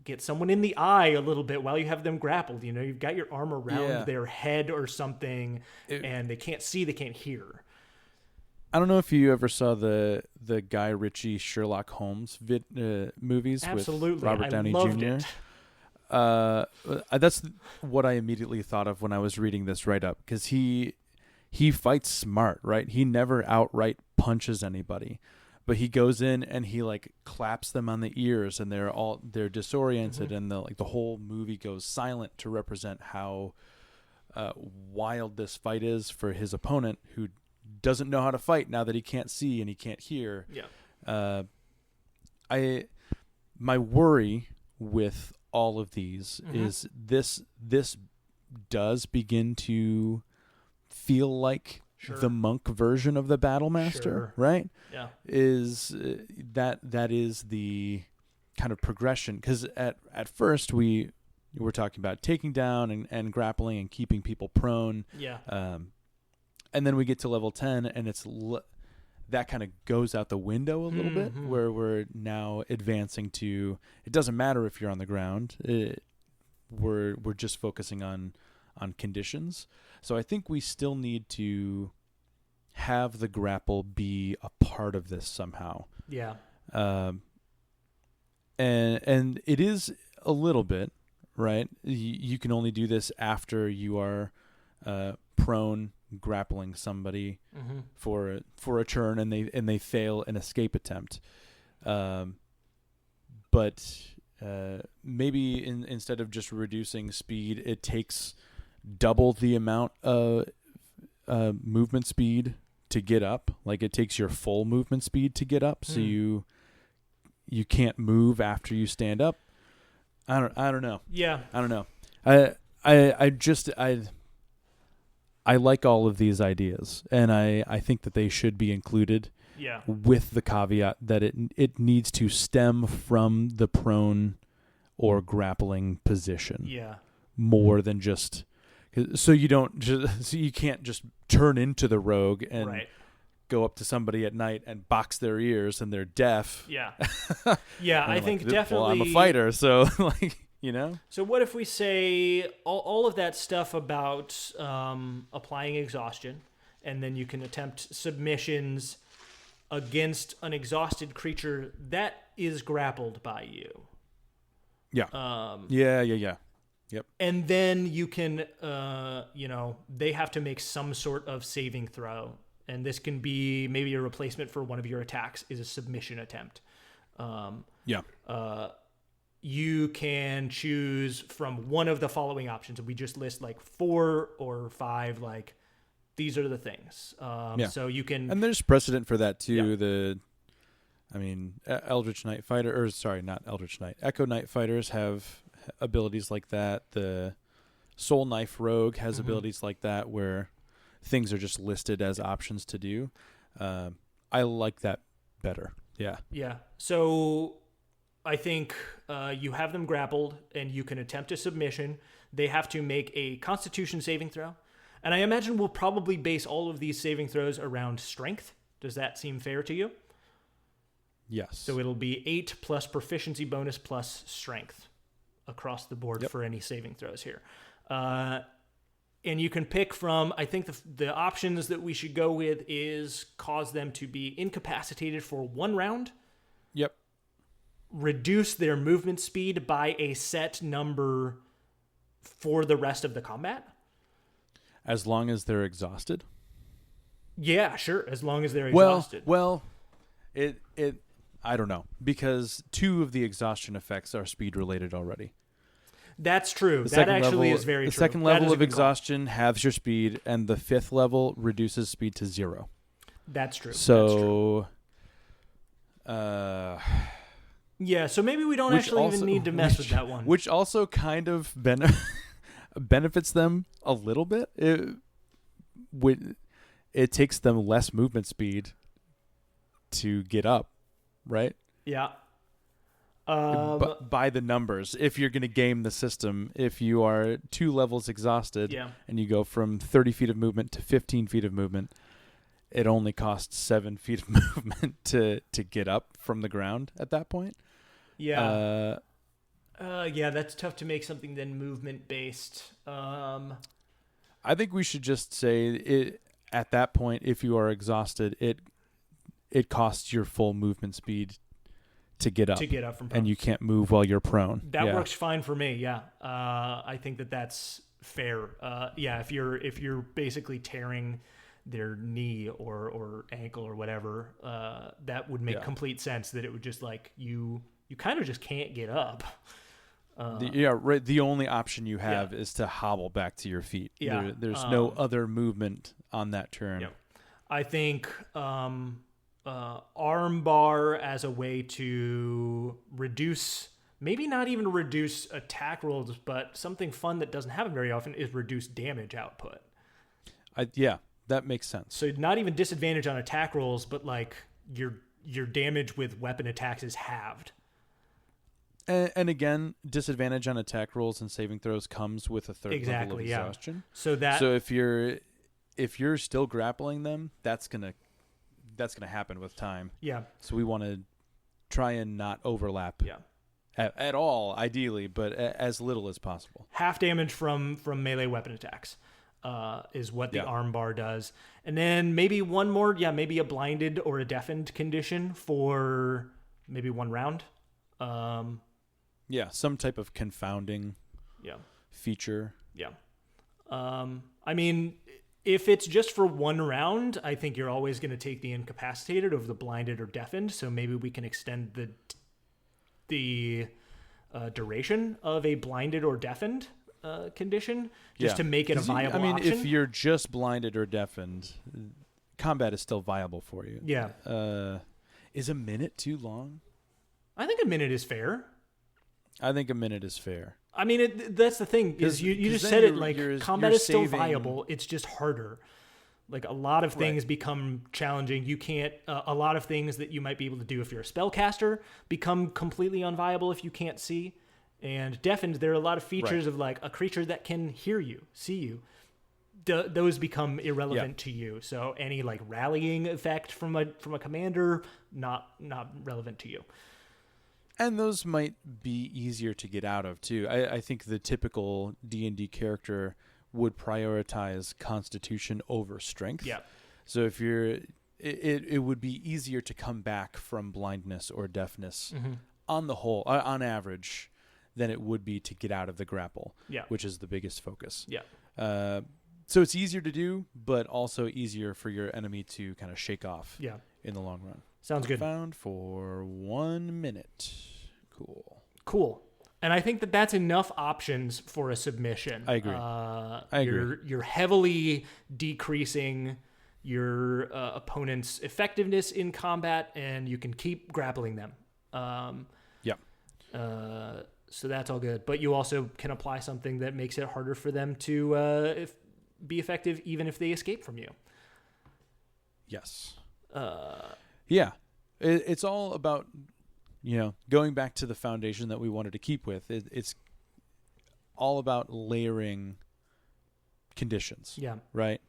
get someone in the eye a little bit while you have them grappled. You know, you've got your arm around their head or something, and they can't see, they can't hear. I don't know if you ever saw the Guy Ritchie Sherlock Holmes movies. Absolutely. With Robert Downey loved Jr. That's what I immediately thought of when I was reading this write-up, because he fights smart, right? He never outright punches anybody, but he goes in and he like claps them on the ears, and they're disoriented, and the whole movie goes silent to represent how wild this fight is for his opponent, who doesn't know how to fight now that he can't see and he can't hear. Yeah. My worry with all of these is this does begin to feel like the monk version of the battle master, right? Yeah. Is that is the kind of progression, because at first we were talking about taking down and grappling and keeping people prone. Yeah. And then we get to level 10, and it's that kind of goes out the window a little bit, where we're now advancing to, it doesn't matter if you're on the ground. We're just focusing on conditions. So I think we still need to have the grapple be a part of this somehow. Yeah. And it is a little bit, right? You can only do this after you are prone, grappling somebody for a turn, and they fail an escape attempt. But maybe instead of just reducing speed, it takes double the amount of movement speed to get up. Like, it takes your full movement speed to get up, so you can't move after you stand up. I don't know. Yeah. I don't know. I like all of these ideas, and I think that they should be included. Yeah. With the caveat that it needs to stem from the prone or grappling position. Yeah. More than just, so you can't just turn into the rogue and go up to somebody at night and box their ears and they're deaf. Yeah. Yeah. I think definitely. Well, I'm a fighter, so like. You know? So what if we say all of that stuff about applying exhaustion, and then you can attempt submissions against an exhausted creature that is grappled by you. Yeah. Yeah. Yep. And then you can, they have to make some sort of saving throw. And this can be maybe a replacement for one of your attacks is a submission attempt. You can choose from one of the following options. We just list like 4 or 5, like these are the things. So you can, and there's precedent for that too. Eldritch Knight not Eldritch Knight. Echo Knight fighters have abilities like that. The Soul Knife Rogue has abilities like that, where things are just listed as options to do. I like that better. Yeah. Yeah. So I think you have them grappled, and you can attempt a submission. They have to make a Constitution saving throw. And I imagine we'll probably base all of these saving throws around strength. Does that seem fair to you? Yes. So it'll be 8 plus proficiency bonus plus strength across the board for any saving throws here. And you can pick from, I think the options that we should go with is cause them to be incapacitated for 1 round. Yep. Reduce their movement speed by a set number for the rest of the combat. As long as they're exhausted? Yeah, sure. As long as they're exhausted. Well, I don't know, because 2 of the exhaustion effects are speed related already. That's true. That actually is very true. The second level of exhaustion halves your speed, and the 5th level reduces speed to 0. That's true. So, yeah, so maybe we don't actually even need to mess with that one. Which also kind of benefits them a little bit. It takes them less movement speed to get up, right? Yeah. By the numbers, if you're going to game the system, if you are 2 levels exhausted and you go from 30 feet of movement to 15 feet of movement, it only costs 7 feet of movement to get up from the ground at that point. Yeah. Yeah, that's tough to make something then movement based. I think we should just say it at that point. If you are exhausted, it costs your full movement speed to get up. From prone. And you can't move while you're prone. That works fine for me. Yeah, I think that's fair. Yeah, if you're basically tearing their knee or ankle or whatever, that would make complete sense. That it would just like you kind of just can't get up. The only option you have is to hobble back to your feet. Yeah, there's no other movement on that turn. Yeah. I think arm bar as a way to reduce, maybe not even reduce attack rolls, but something fun that doesn't happen very often is reduce damage output. That makes sense. So not even disadvantage on attack rolls, but like your damage with weapon attacks is halved. And again, disadvantage on attack rolls and saving throws comes with a third level of exhaustion. So if you're still grappling them, that's gonna happen with time. Yeah. So we want to try and not overlap. Yeah. At all, ideally, but as little as possible. Half damage from melee weapon attacks is what the arm bar does. And then maybe one more, maybe a blinded or a deafened condition for maybe one round. Some type of confounding feature. Yeah. I mean, if it's just for one round, I think you're always going to take the incapacitated over the blinded or deafened. So maybe we can extend the duration of a blinded or deafened condition just to make it a viable option. If you're just blinded or deafened, combat is still viable for you. Yeah. Is a minute too long? I think a minute is fair. I think a minute is fair. I mean, that's the thing is you just said it like combat is still viable. It's just harder. Like a lot of things become challenging. You can't, a lot of things that you might be able to do if you're a spellcaster become completely unviable if you can't see. And deafened, there are a lot of features of like a creature that can hear you, see you. Those become irrelevant to you. So any like rallying effect from a commander, not relevant to you. And those might be easier to get out of too. I think the typical D&D character would prioritize Constitution over Strength. Yeah. So if it would be easier to come back from blindness or deafness on the whole, on average, than it would be to get out of the grapple. Yeah. Which is the biggest focus. Yeah. So it's easier to do, but also easier for your enemy to kind of shake off. Yeah. In the long run. Sounds good. Found for 1 minute. Cool. And I think that's enough options for a submission. I agree. You're heavily decreasing your opponent's effectiveness in combat, and you can keep grappling them. So that's all good. But you also can apply something that makes it harder for them to be effective, even if they escape from you. Yes. It's all about, going back to the foundation that we wanted to keep with. It's all about layering conditions. Yeah. Right?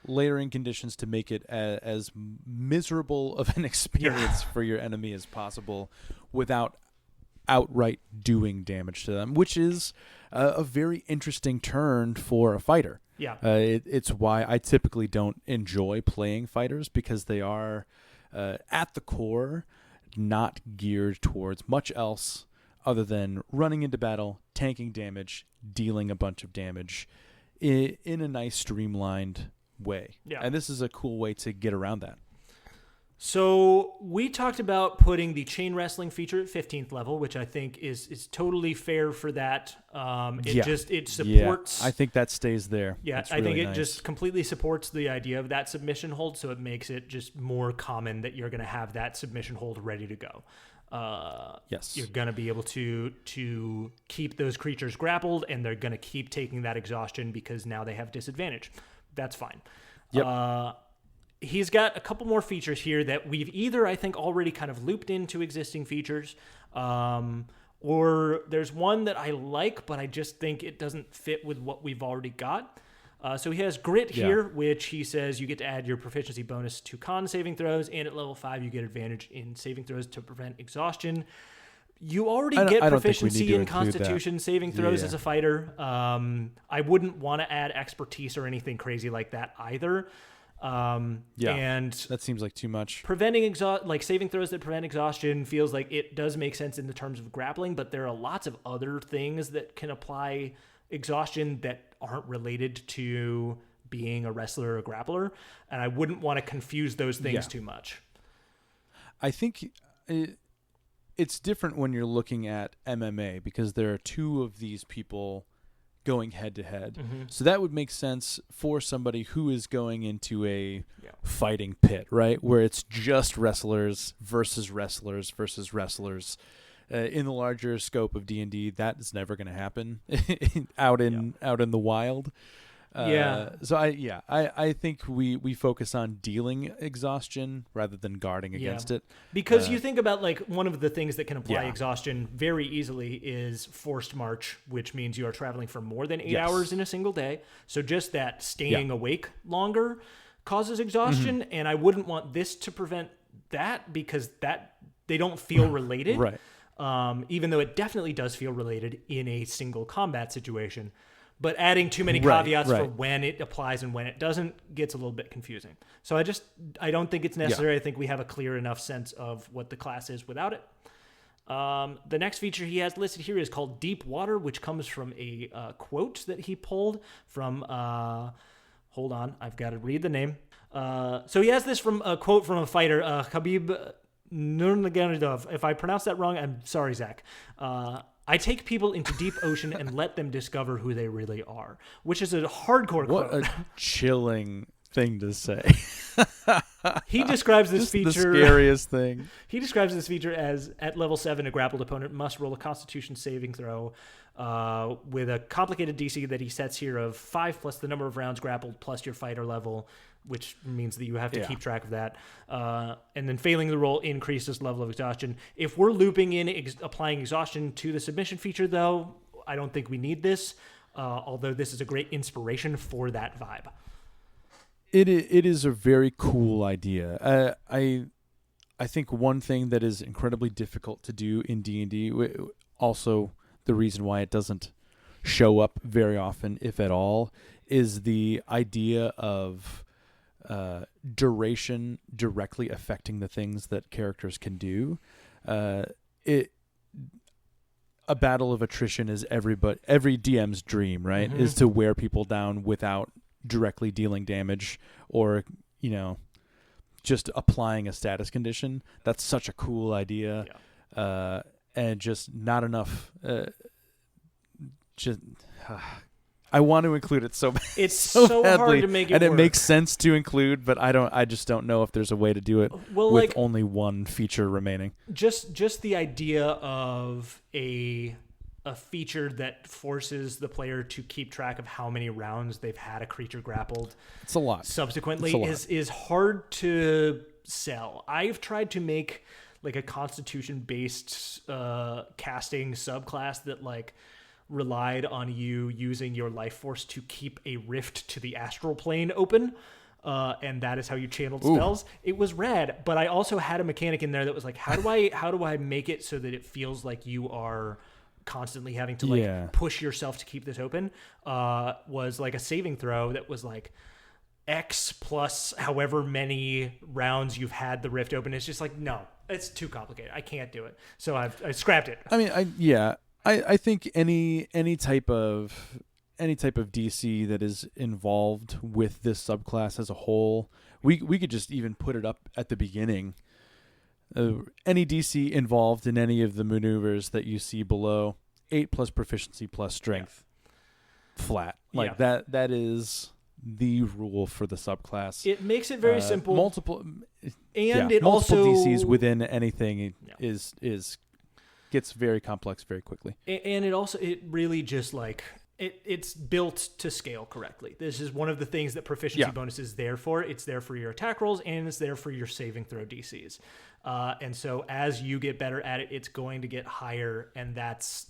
Layering conditions to make it as miserable of an experience for your enemy as possible without outright doing damage to them, which is a very interesting turn for a fighter. Yeah. It's why I typically don't enjoy playing fighters, because they are, at the core, not geared towards much else other than running into battle, tanking damage, dealing a bunch of damage in a nice streamlined way. Yeah. And this is a cool way to get around that. So we talked about putting the chain wrestling feature at 15th level, which I think is totally fair for that. It supports. I think that stays there. Yeah, That's I think really it nice. just completely supports the idea of that submission hold, so it makes it just more common that you're going to have that submission hold ready to go. Yes, you're going to be able to keep those creatures grappled, and they're going to keep taking that exhaustion because now they have disadvantage. That's fine. Yep. He's got a couple more features here that we've either, I think, already kind of looped into existing features, or there's one that I like, but I just think it doesn't fit with what we've already got. So he has Grit here, which he says you get to add your proficiency bonus to con saving throws, and at level 5 you get advantage in saving throws to prevent exhaustion. You already I get don't think we need proficiency to in include that. Constitution saving throws Yeah. as a fighter. I wouldn't want to add expertise or anything crazy like that either. And that seems like too much. preventing saving throws that prevent exhaustion feels like it does make sense in the terms of grappling, but there are lots of other things that can apply exhaustion that aren't related to being a wrestler or a grappler, and I wouldn't want to confuse those things too much. I think it's different when you're looking at MMA because there are two of these people going head to head. So that would make sense for somebody who is going into a fighting pit, right? Where it's just wrestlers versus wrestlers versus wrestlers. In the larger scope of D&D, that is never going to happen out in the wild. So I think we focus on dealing exhaustion rather than guarding against it. Because you think about like one of the things that can apply exhaustion very easily is forced march, which means you are traveling for more than 8 hours in a single day. So just that staying awake longer causes exhaustion, and I wouldn't want this to prevent that because that they don't feel related. Right. Even though it definitely does feel related in a single combat situation. But adding too many caveats for when it applies and when it doesn't gets a little bit confusing. So I don't think it's necessary. I think we have a clear enough sense of what the class is without it. The next feature he has listed here is called Deep Water, which comes from a quote that he pulled from, hold on, I've got to read the name. So he has this from a quote from a fighter, Khabib Nurmagomedov. If I pronounce that wrong, I'm sorry, Zach. I take people into deep ocean and let them discover who they really are, which is a hardcore quote. What a chilling thing to say. He describes this feature. The scariest thing. He describes this feature as at level 7, a grappled opponent must roll a Constitution saving throw with a complicated DC that he sets here of 5 plus the number of rounds grappled plus your fighter level, which means that you have to keep track of that. And then failing the roll increases level of exhaustion. If we're looping in applying exhaustion to the submission feature, though, I don't think we need this, although this is a great inspiration for that vibe. It is a very cool idea. I think one thing that is incredibly difficult to do in D&D, also the reason why it doesn't show up very often, if at all, is the idea of duration directly affecting the things that characters can do. A battle of attrition is every DM's dream, right? Is to wear people down without directly dealing damage or, just applying a status condition. That's such a cool idea. And just not enough. I want to include it so badly. It's so badly, hard to make it and work. it makes sense to include, but I just don't know if there's a way to do it with only one feature remaining. Just the idea of a feature that forces the player to keep track of how many rounds they've had a creature grappled. It's a lot. Subsequently is hard to sell. I've tried to make like a Constitution based casting subclass that like relied on you using your life force to keep a rift to the astral plane open. And that is how you channeled spells. It was rad, but I also had a mechanic in there that was like, how do I make it so that it feels like you are constantly having to push yourself to keep this open? Was like a saving throw that was like X plus however many rounds you've had the rift open. It's just like, no, it's too complicated. I can't do it. So I scrapped it. I mean, I think any type of DC that is involved with this subclass as a whole, we could just even put it up at the beginning. Any DC involved in any of the maneuvers that you see below, 8 plus proficiency plus strength, flat. Like that is the rule for the subclass. It makes it very simple. Multiple Also DCs within anything is gets very complex very quickly. And it really just like it's built to scale correctly. This is one of the things that proficiency bonus is there for. It's there for your attack rolls and it's there for your saving throw DCs. And so as you get better at it, it's going to get higher, and that's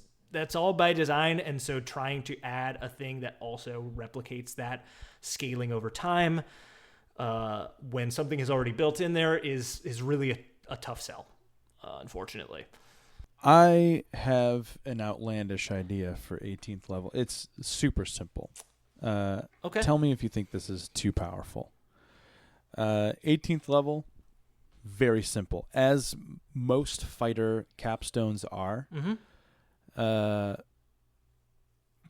all by design. And so trying to add a thing that also replicates that scaling over time when something is already built in there is really a tough sell, unfortunately. I have an outlandish idea for 18th level. It's super simple. Okay. Tell me if you think this is too powerful. 18th level, very simple. As most fighter capstones are,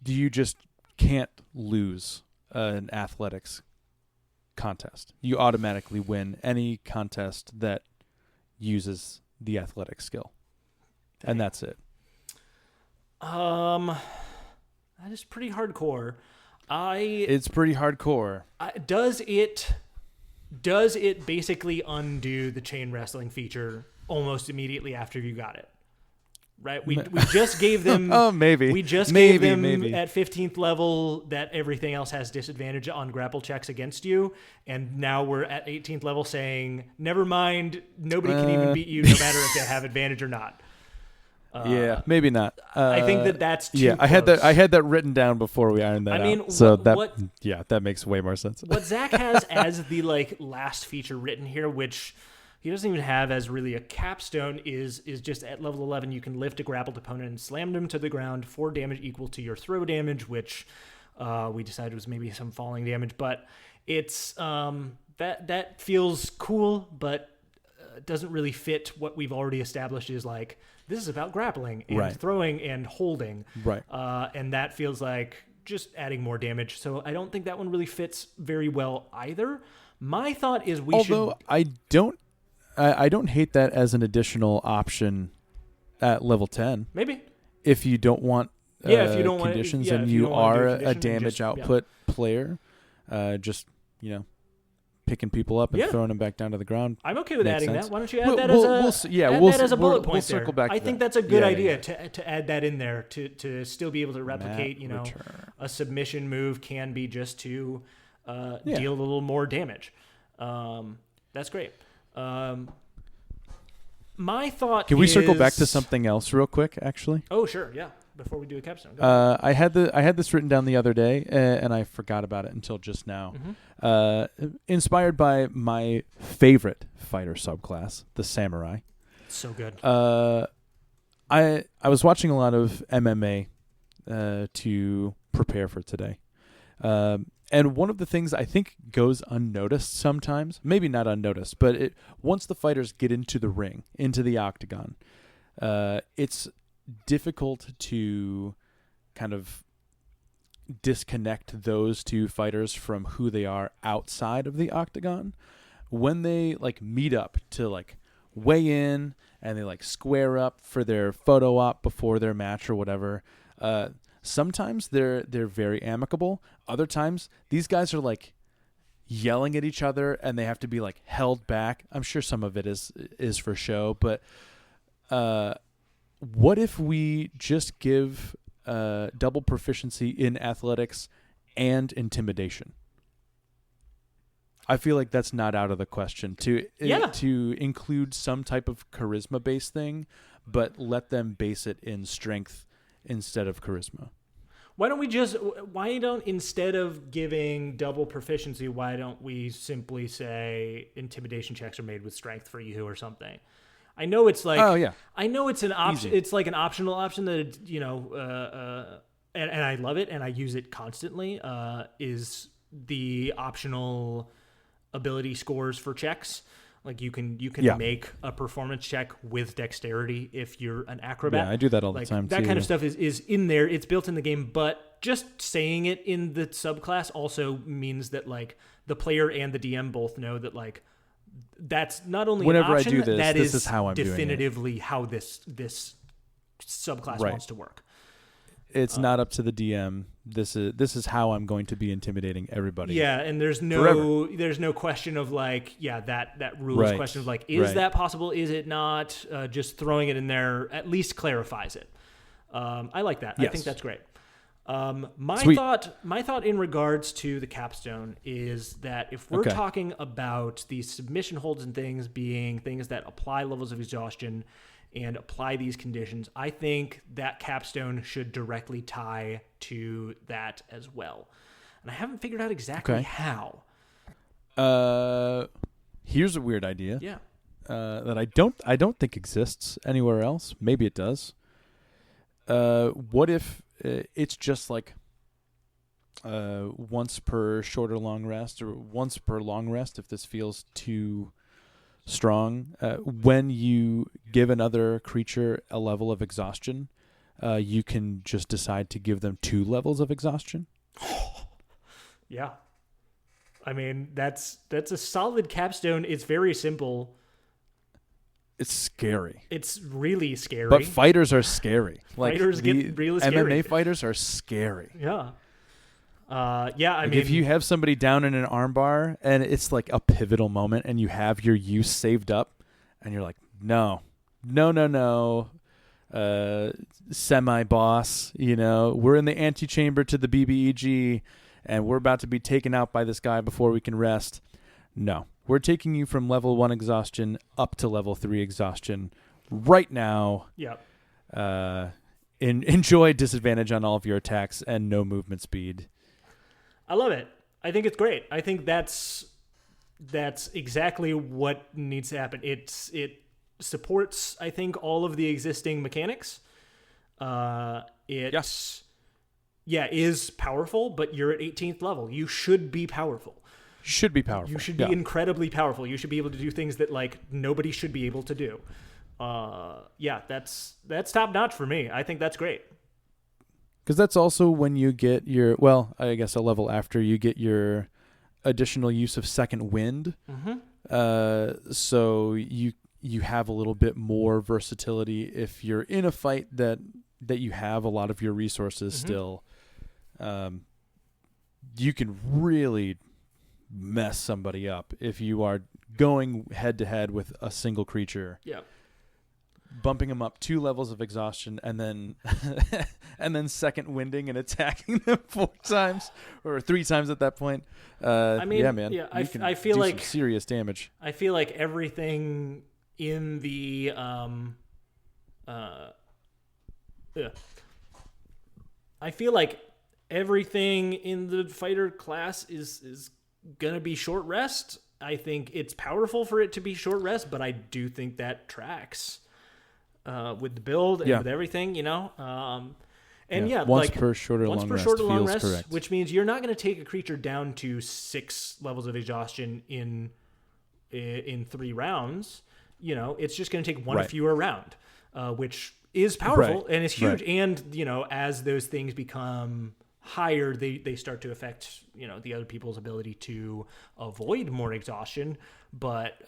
you just can't lose an athletics contest. You automatically win any contest that uses the athletic skill. Dang. And that's it. That is pretty hardcore. It's pretty hardcore. Does it basically undo the chain wrestling feature almost immediately after you got it? Right? We just gave them maybe. We just gave them at 15th level that everything else has disadvantage on grapple checks against you, and now we're at 18th level saying, never mind, nobody can even beat you no matter if they have advantage or not. Yeah, maybe not. I think that's too yeah. close. I had that written down before we ironed that out. So that makes way more sense. What Zach has as the last feature written here, which he doesn't even have as really a capstone, is just at level 11 you can lift a grappled opponent and slam them to the ground for damage equal to your throw damage, which we decided was maybe some falling damage, but it's that feels cool, but doesn't really fit what we've already established is this is about grappling and throwing and holding. Right. And that feels like just adding more damage. So I don't think that one really fits very well either. My thought is Although I don't hate that as an additional option at level 10. Maybe. If you don't want if you don't conditions want, and you are a damage output player, just, picking people up and throwing them back down to the ground. I'm okay with adding sense. that. Why don't you add that as a bullet point there? Circle back I think that's a good idea to add that in there to still be able to replicate, a submission move can be just to deal a little more damage. That's great. My thought Can we circle back to something else real quick, actually? Oh, sure. Yeah. Before we do a capstone. I had this written down the other day, and I forgot about it until just now. Inspired by my favorite fighter subclass, the samurai. So good. I was watching a lot of MMA to prepare for today. And one of the things I think goes unnoticed sometimes, maybe not unnoticed, but once the fighters get into the ring, into the octagon, it's difficult to kind of disconnect those two fighters from who they are outside of the octagon. When they meet up to weigh in and they square up for their photo op before their match or whatever, sometimes they're very amicable. Other times these guys are yelling at each other and they have to be held back. I'm sure some of it is for show, but what if we just give double proficiency in athletics and intimidation? I feel like that's not out of the question to include some type of charisma based thing, but let them base it in strength instead of charisma. Why don't instead of giving double proficiency, why don't we simply say intimidation checks are made with strength for you or something? I know it's I know it's an option. It's an optional option that and I love it and I use it constantly. Is the optional ability scores for checks? You can make a performance check with dexterity if you're an acrobat. Yeah, I do that all the time. That too. kind of stuff is in there. It's built in the game, but just saying it in the subclass also means that the player and the DM both know that that's not only whenever an option, I do this, that this is how I'm definitively doing it. how this subclass wants to work. It's not up to the DM. This is how I'm going to be intimidating everybody. Yeah, and there's no question of that rules question of is that possible? Is it not? Just throwing it in there at least clarifies it. I like that. Yes. I think that's great. My thought in regards to the capstone is that if we're talking about these submission holds and things being things that apply levels of exhaustion and apply these conditions, I think that capstone should directly tie to that as well. And I haven't figured out exactly how. Here's a weird idea. Yeah. that I don't think exists anywhere else. Maybe it does. What if it's just like once per short or long rest, or once per long rest if this feels too strong? When you give another creature a level of exhaustion, you can just decide to give them 2 levels of exhaustion. Yeah. I mean, that's a solid capstone. It's very simple. It's scary. It's really scary. But fighters are scary. Fighters get really scary. MMA fighters are scary. Yeah. I mean, if you have somebody down in an armbar and it's like a pivotal moment and you have your use saved up and you're like, no, semi-boss, we're in the antechamber to the BBEG and we're about to be taken out by this guy before we can rest. No, we're taking you from level 1 exhaustion up to level 3 exhaustion right now. Yep. Enjoy disadvantage on all of your attacks and no movement speed. I love it. I think it's great. I think that's exactly what needs to happen. It supports, I think, all of the existing mechanics. Is powerful, but you're at 18th level. You should be powerful. You should be incredibly powerful. You should be able to do things that like nobody should be able to do. That's top notch for me. I think that's great. Because that's also when you get your, I guess a level after you get your additional use of second wind. Mm-hmm. So you have a little bit more versatility if you're in a fight that you have a lot of your resources mm-hmm. still. You can really mess somebody up if you are going head to head with a single creature. Yeah. Bumping them up 2 levels of exhaustion and then second winding and attacking them 4 times or 3 times at that point. I feel like some serious damage. I feel like everything in the I feel like everything in the fighter class is gonna be short rest. I think it's powerful for it to be short rest, but I do think that tracks with the build and with everything, once per short or long rest feels correct. Which means you're not going to take a creature down to 6 levels of exhaustion in 3 rounds. It's just going to take 1 fewer round, which is powerful and is huge. Right. And as those things become higher, they start to affect the other people's ability to avoid more exhaustion. But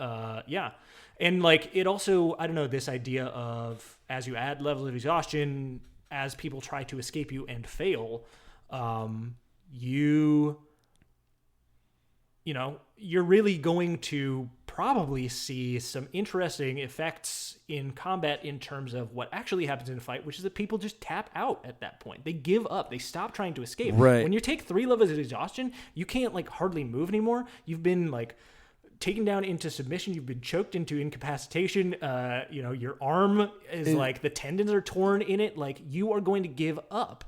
and like it also, I don't know, this idea of as you add levels of exhaustion, as people try to escape you and fail, you're really going to probably see some interesting effects in combat in terms of what actually happens in a fight, which is that people just tap out at that point. They give up. They stop trying to escape. Right. When you take 3 levels of exhaustion, you can't like hardly move anymore. You've been like taken down into submission. You've been choked into incapacitation. Your arm is like the tendons are torn in it. Like you are going to give up.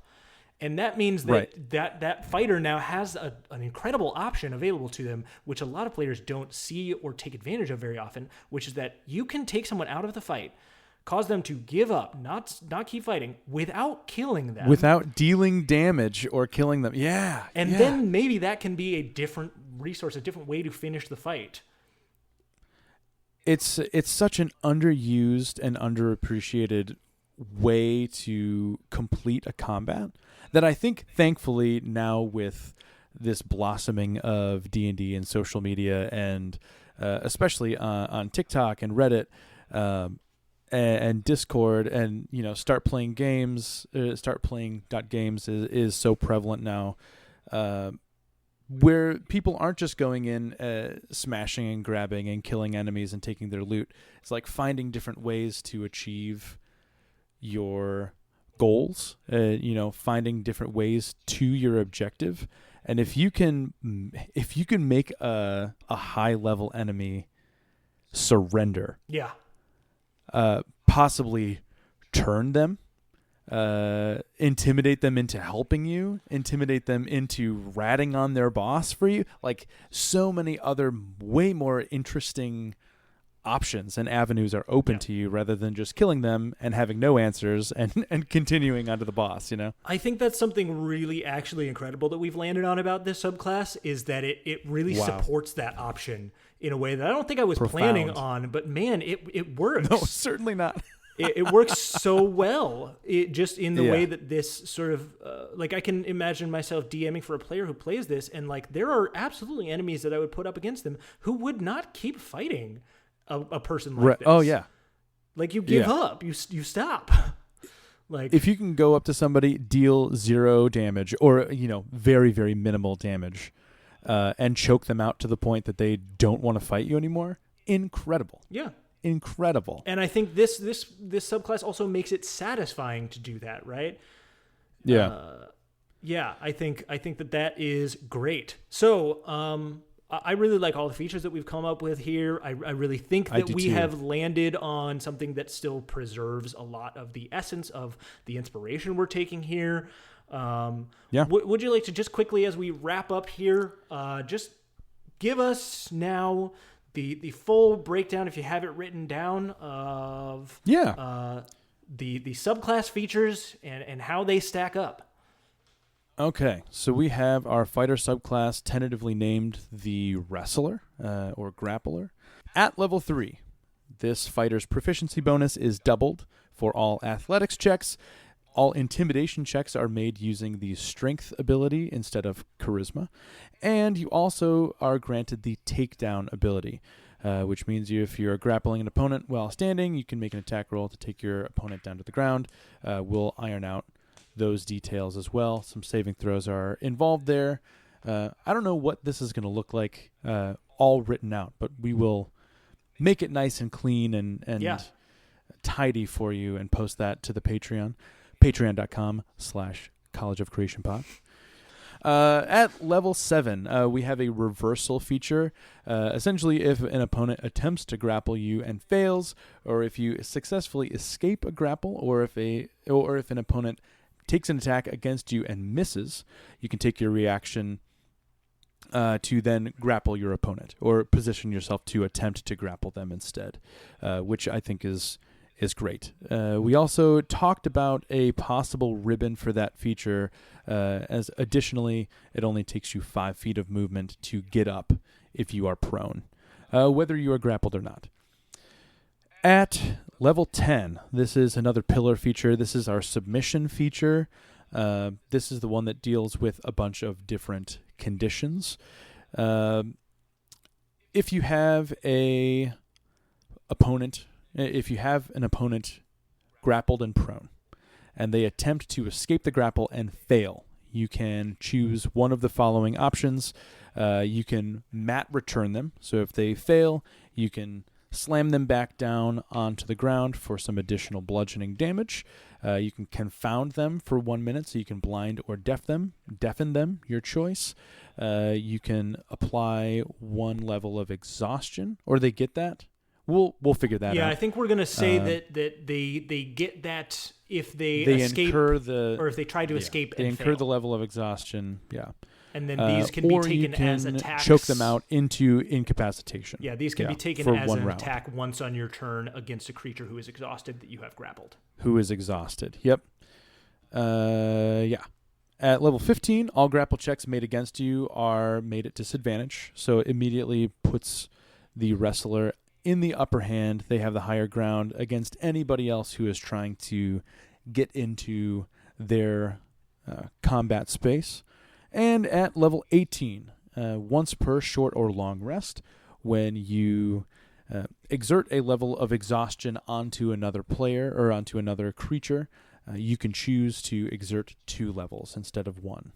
And that means that fighter now has an incredible option available to them, which a lot of players don't see or take advantage of very often, which is that you can take someone out of the fight, cause them to give up, not keep fighting, without killing them. Without dealing damage or killing them. Yeah. And then maybe that can be a different resource, a different way to finish the fight. It's such an underused and underappreciated way to complete a combat that I think, thankfully, now with this blossoming of D&D and social media and especially on TikTok and Reddit and Discord and, start playing games, games is so prevalent now, where people aren't just going in smashing and grabbing and killing enemies and taking their loot. It's like finding different ways to achieve your goals, finding different ways to your objective. And if you can make a high level enemy surrender, possibly turn them, intimidate them into helping you, intimidate them into ratting on their boss for you, like so many other way more interesting options and avenues are open to you rather than just killing them and having no answers and continuing onto the boss, you know? I think that's something really actually incredible that we've landed on about this subclass is that it really supports that option in a way that I don't think I was planning on, but man, it works. No, certainly not. It works so well. It just in the way that this sort of like I can imagine myself DMing for a player who plays this, and like there are absolutely enemies that I would put up against them who would not keep fighting a person like this. Oh yeah, like you give up, you stop. Like if you can go up to somebody, deal 0 damage or very very minimal damage, and choke them out to the point that they don't want to fight you anymore, incredible. Yeah. Incredible. And I think this subclass also makes it satisfying to do that, right? Yeah. I think that is great. So, I really like all the features that we've come up with here. I really think that we have landed on something that still preserves a lot of the essence of the inspiration we're taking here. Would you like to just quickly, as we wrap up here, just give us now the full breakdown, if you have it written down, of the subclass features and how they stack up? Okay, so we have our fighter subclass tentatively named the Wrestler or Grappler. At level 3, this fighter's proficiency bonus is doubled for all athletics checks. All intimidation checks are made using the strength ability instead of charisma. And you also are granted the takedown ability, which means if you're grappling an opponent while standing, you can make an attack roll to take your opponent down to the ground. We'll iron out those details as well. Some saving throws are involved there. I don't know what this is going to look like all written out, but we will make it nice and clean and tidy for you and post that to the Patreon. Patreon.com/College of Creation Pod. At level 7, we have a reversal feature. Essentially, if an opponent attempts to grapple you and fails, or if you successfully escape a grapple, or if an opponent takes an attack against you and misses, you can take your reaction to then grapple your opponent, or position yourself to attempt to grapple them instead, which I think is great. We also talked about a possible ribbon for that feature, as additionally, it only takes you 5 feet of movement to get up if you are prone, whether you are grappled or not. At level 10, this is another pillar feature. This is our submission feature. This is the one that deals with a bunch of different conditions. If you have an opponent grappled and prone, and they attempt to escape the grapple and fail, you can choose one of the following options. You can mat return them. So if they fail, you can slam them back down onto the ground for some additional bludgeoning damage. You can confound them for 1 minute, so you can blind or deafen them, your choice. You can apply 1 level of exhaustion, or they get that. We'll figure that out. Yeah, I think we're gonna say that they get that if they escape, or if they try to escape. They and incur fail. the level of exhaustion. Yeah. And then these can be taken as attacks. Choke them out into incapacitation. Yeah, these can be taken as an attack once on your turn against a creature who is exhausted that you have grappled. Who is exhausted. Yep. Yeah. At level 15, all grapple checks made against you are made at disadvantage. So it immediately puts the wrestler in the upper hand. They have the higher ground against anybody else who is trying to get into their combat space. And at level 18, once per short or long rest, when you exert a level of exhaustion onto another player or onto another creature, you can choose to exert 2 levels instead of 1.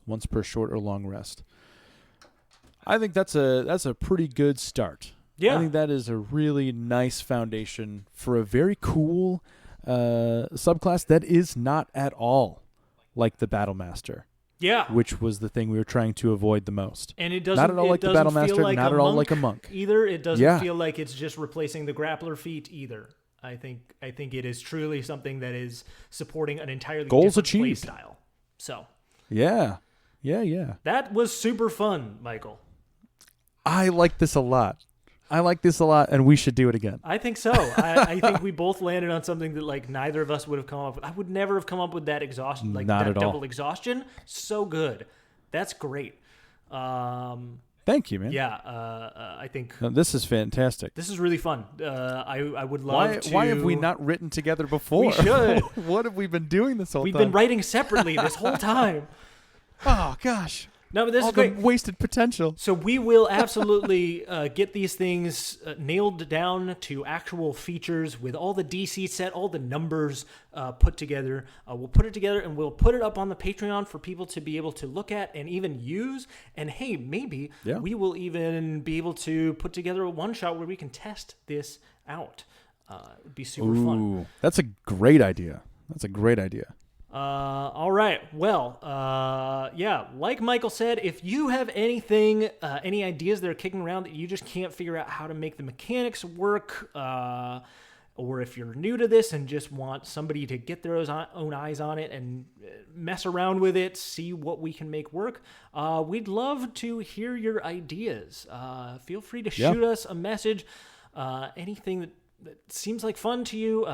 Once per short or long rest. I think that's a pretty good start. Yeah. I think that is a really nice foundation for a very cool subclass that is not at all like the Battlemaster. Yeah. Which was the thing we were trying to avoid the most. And it doesn't not at all like the Battlemaster, like not at all like a monk. Either. It doesn't feel like it's just replacing the grappler feat either. I think it is truly something that is supporting an entirely different play style. So. Yeah. That was super fun, Michael. I like this a lot. I like this a lot, and we should do it again. I think so. I think we both landed on something that like neither of us would have come up with. I would never have come up with that exhaustion, like Not that at all. double exhaustion. So good. That's great. Thank you, man. Yeah, I think No, this is fantastic. this is really fun. I would love to. Why have we not written together before? We should. What have we been doing this whole We've time? been writing separately this whole time. Oh gosh. No, but this All is great. the wasted potential. So we will absolutely get these things nailed down to actual features with all the DC set, all the numbers put together. We'll put it together and we'll put it up on the Patreon for people to be able to look at and even use. And hey, maybe we will even be able to put together a one-shot where we can test this out. It would be super fun. That's a great idea. All right. Well, yeah, like Michael said, if you have anything, any ideas that are kicking around that you just can't figure out how to make the mechanics work, or if you're new to this and just want somebody to get their own eyes on it and mess around with it, see what we can make work, we'd love to hear your ideas. Feel free to shoot us a message, anything that seems like fun to you.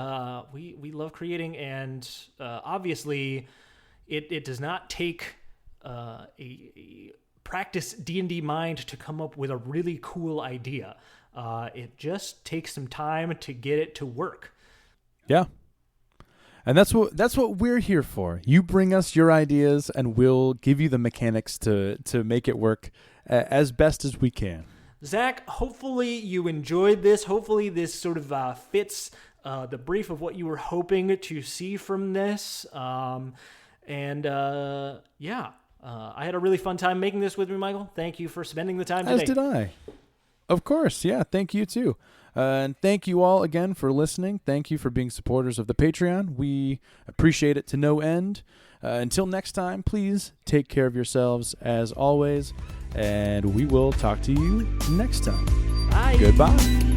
We love creating, and obviously it does not take a practice D&D mind to come up with a really cool idea. It just takes some time to get it to work. Yeah. And that's what we're here for. You bring us your ideas and we'll give you the mechanics to make it work as best as we can. Zach, hopefully you enjoyed this. Hopefully this sort of fits the brief of what you were hoping to see from this. I had a really fun time making this with me, Michael. Thank you for spending the time today. As did I. Of course, yeah. Thank you too. And thank you all again for listening. Thank you for being supporters of the Patreon. We appreciate it to no end. Until next time, please take care of yourselves as always. And we will talk to you next time. Bye. Goodbye.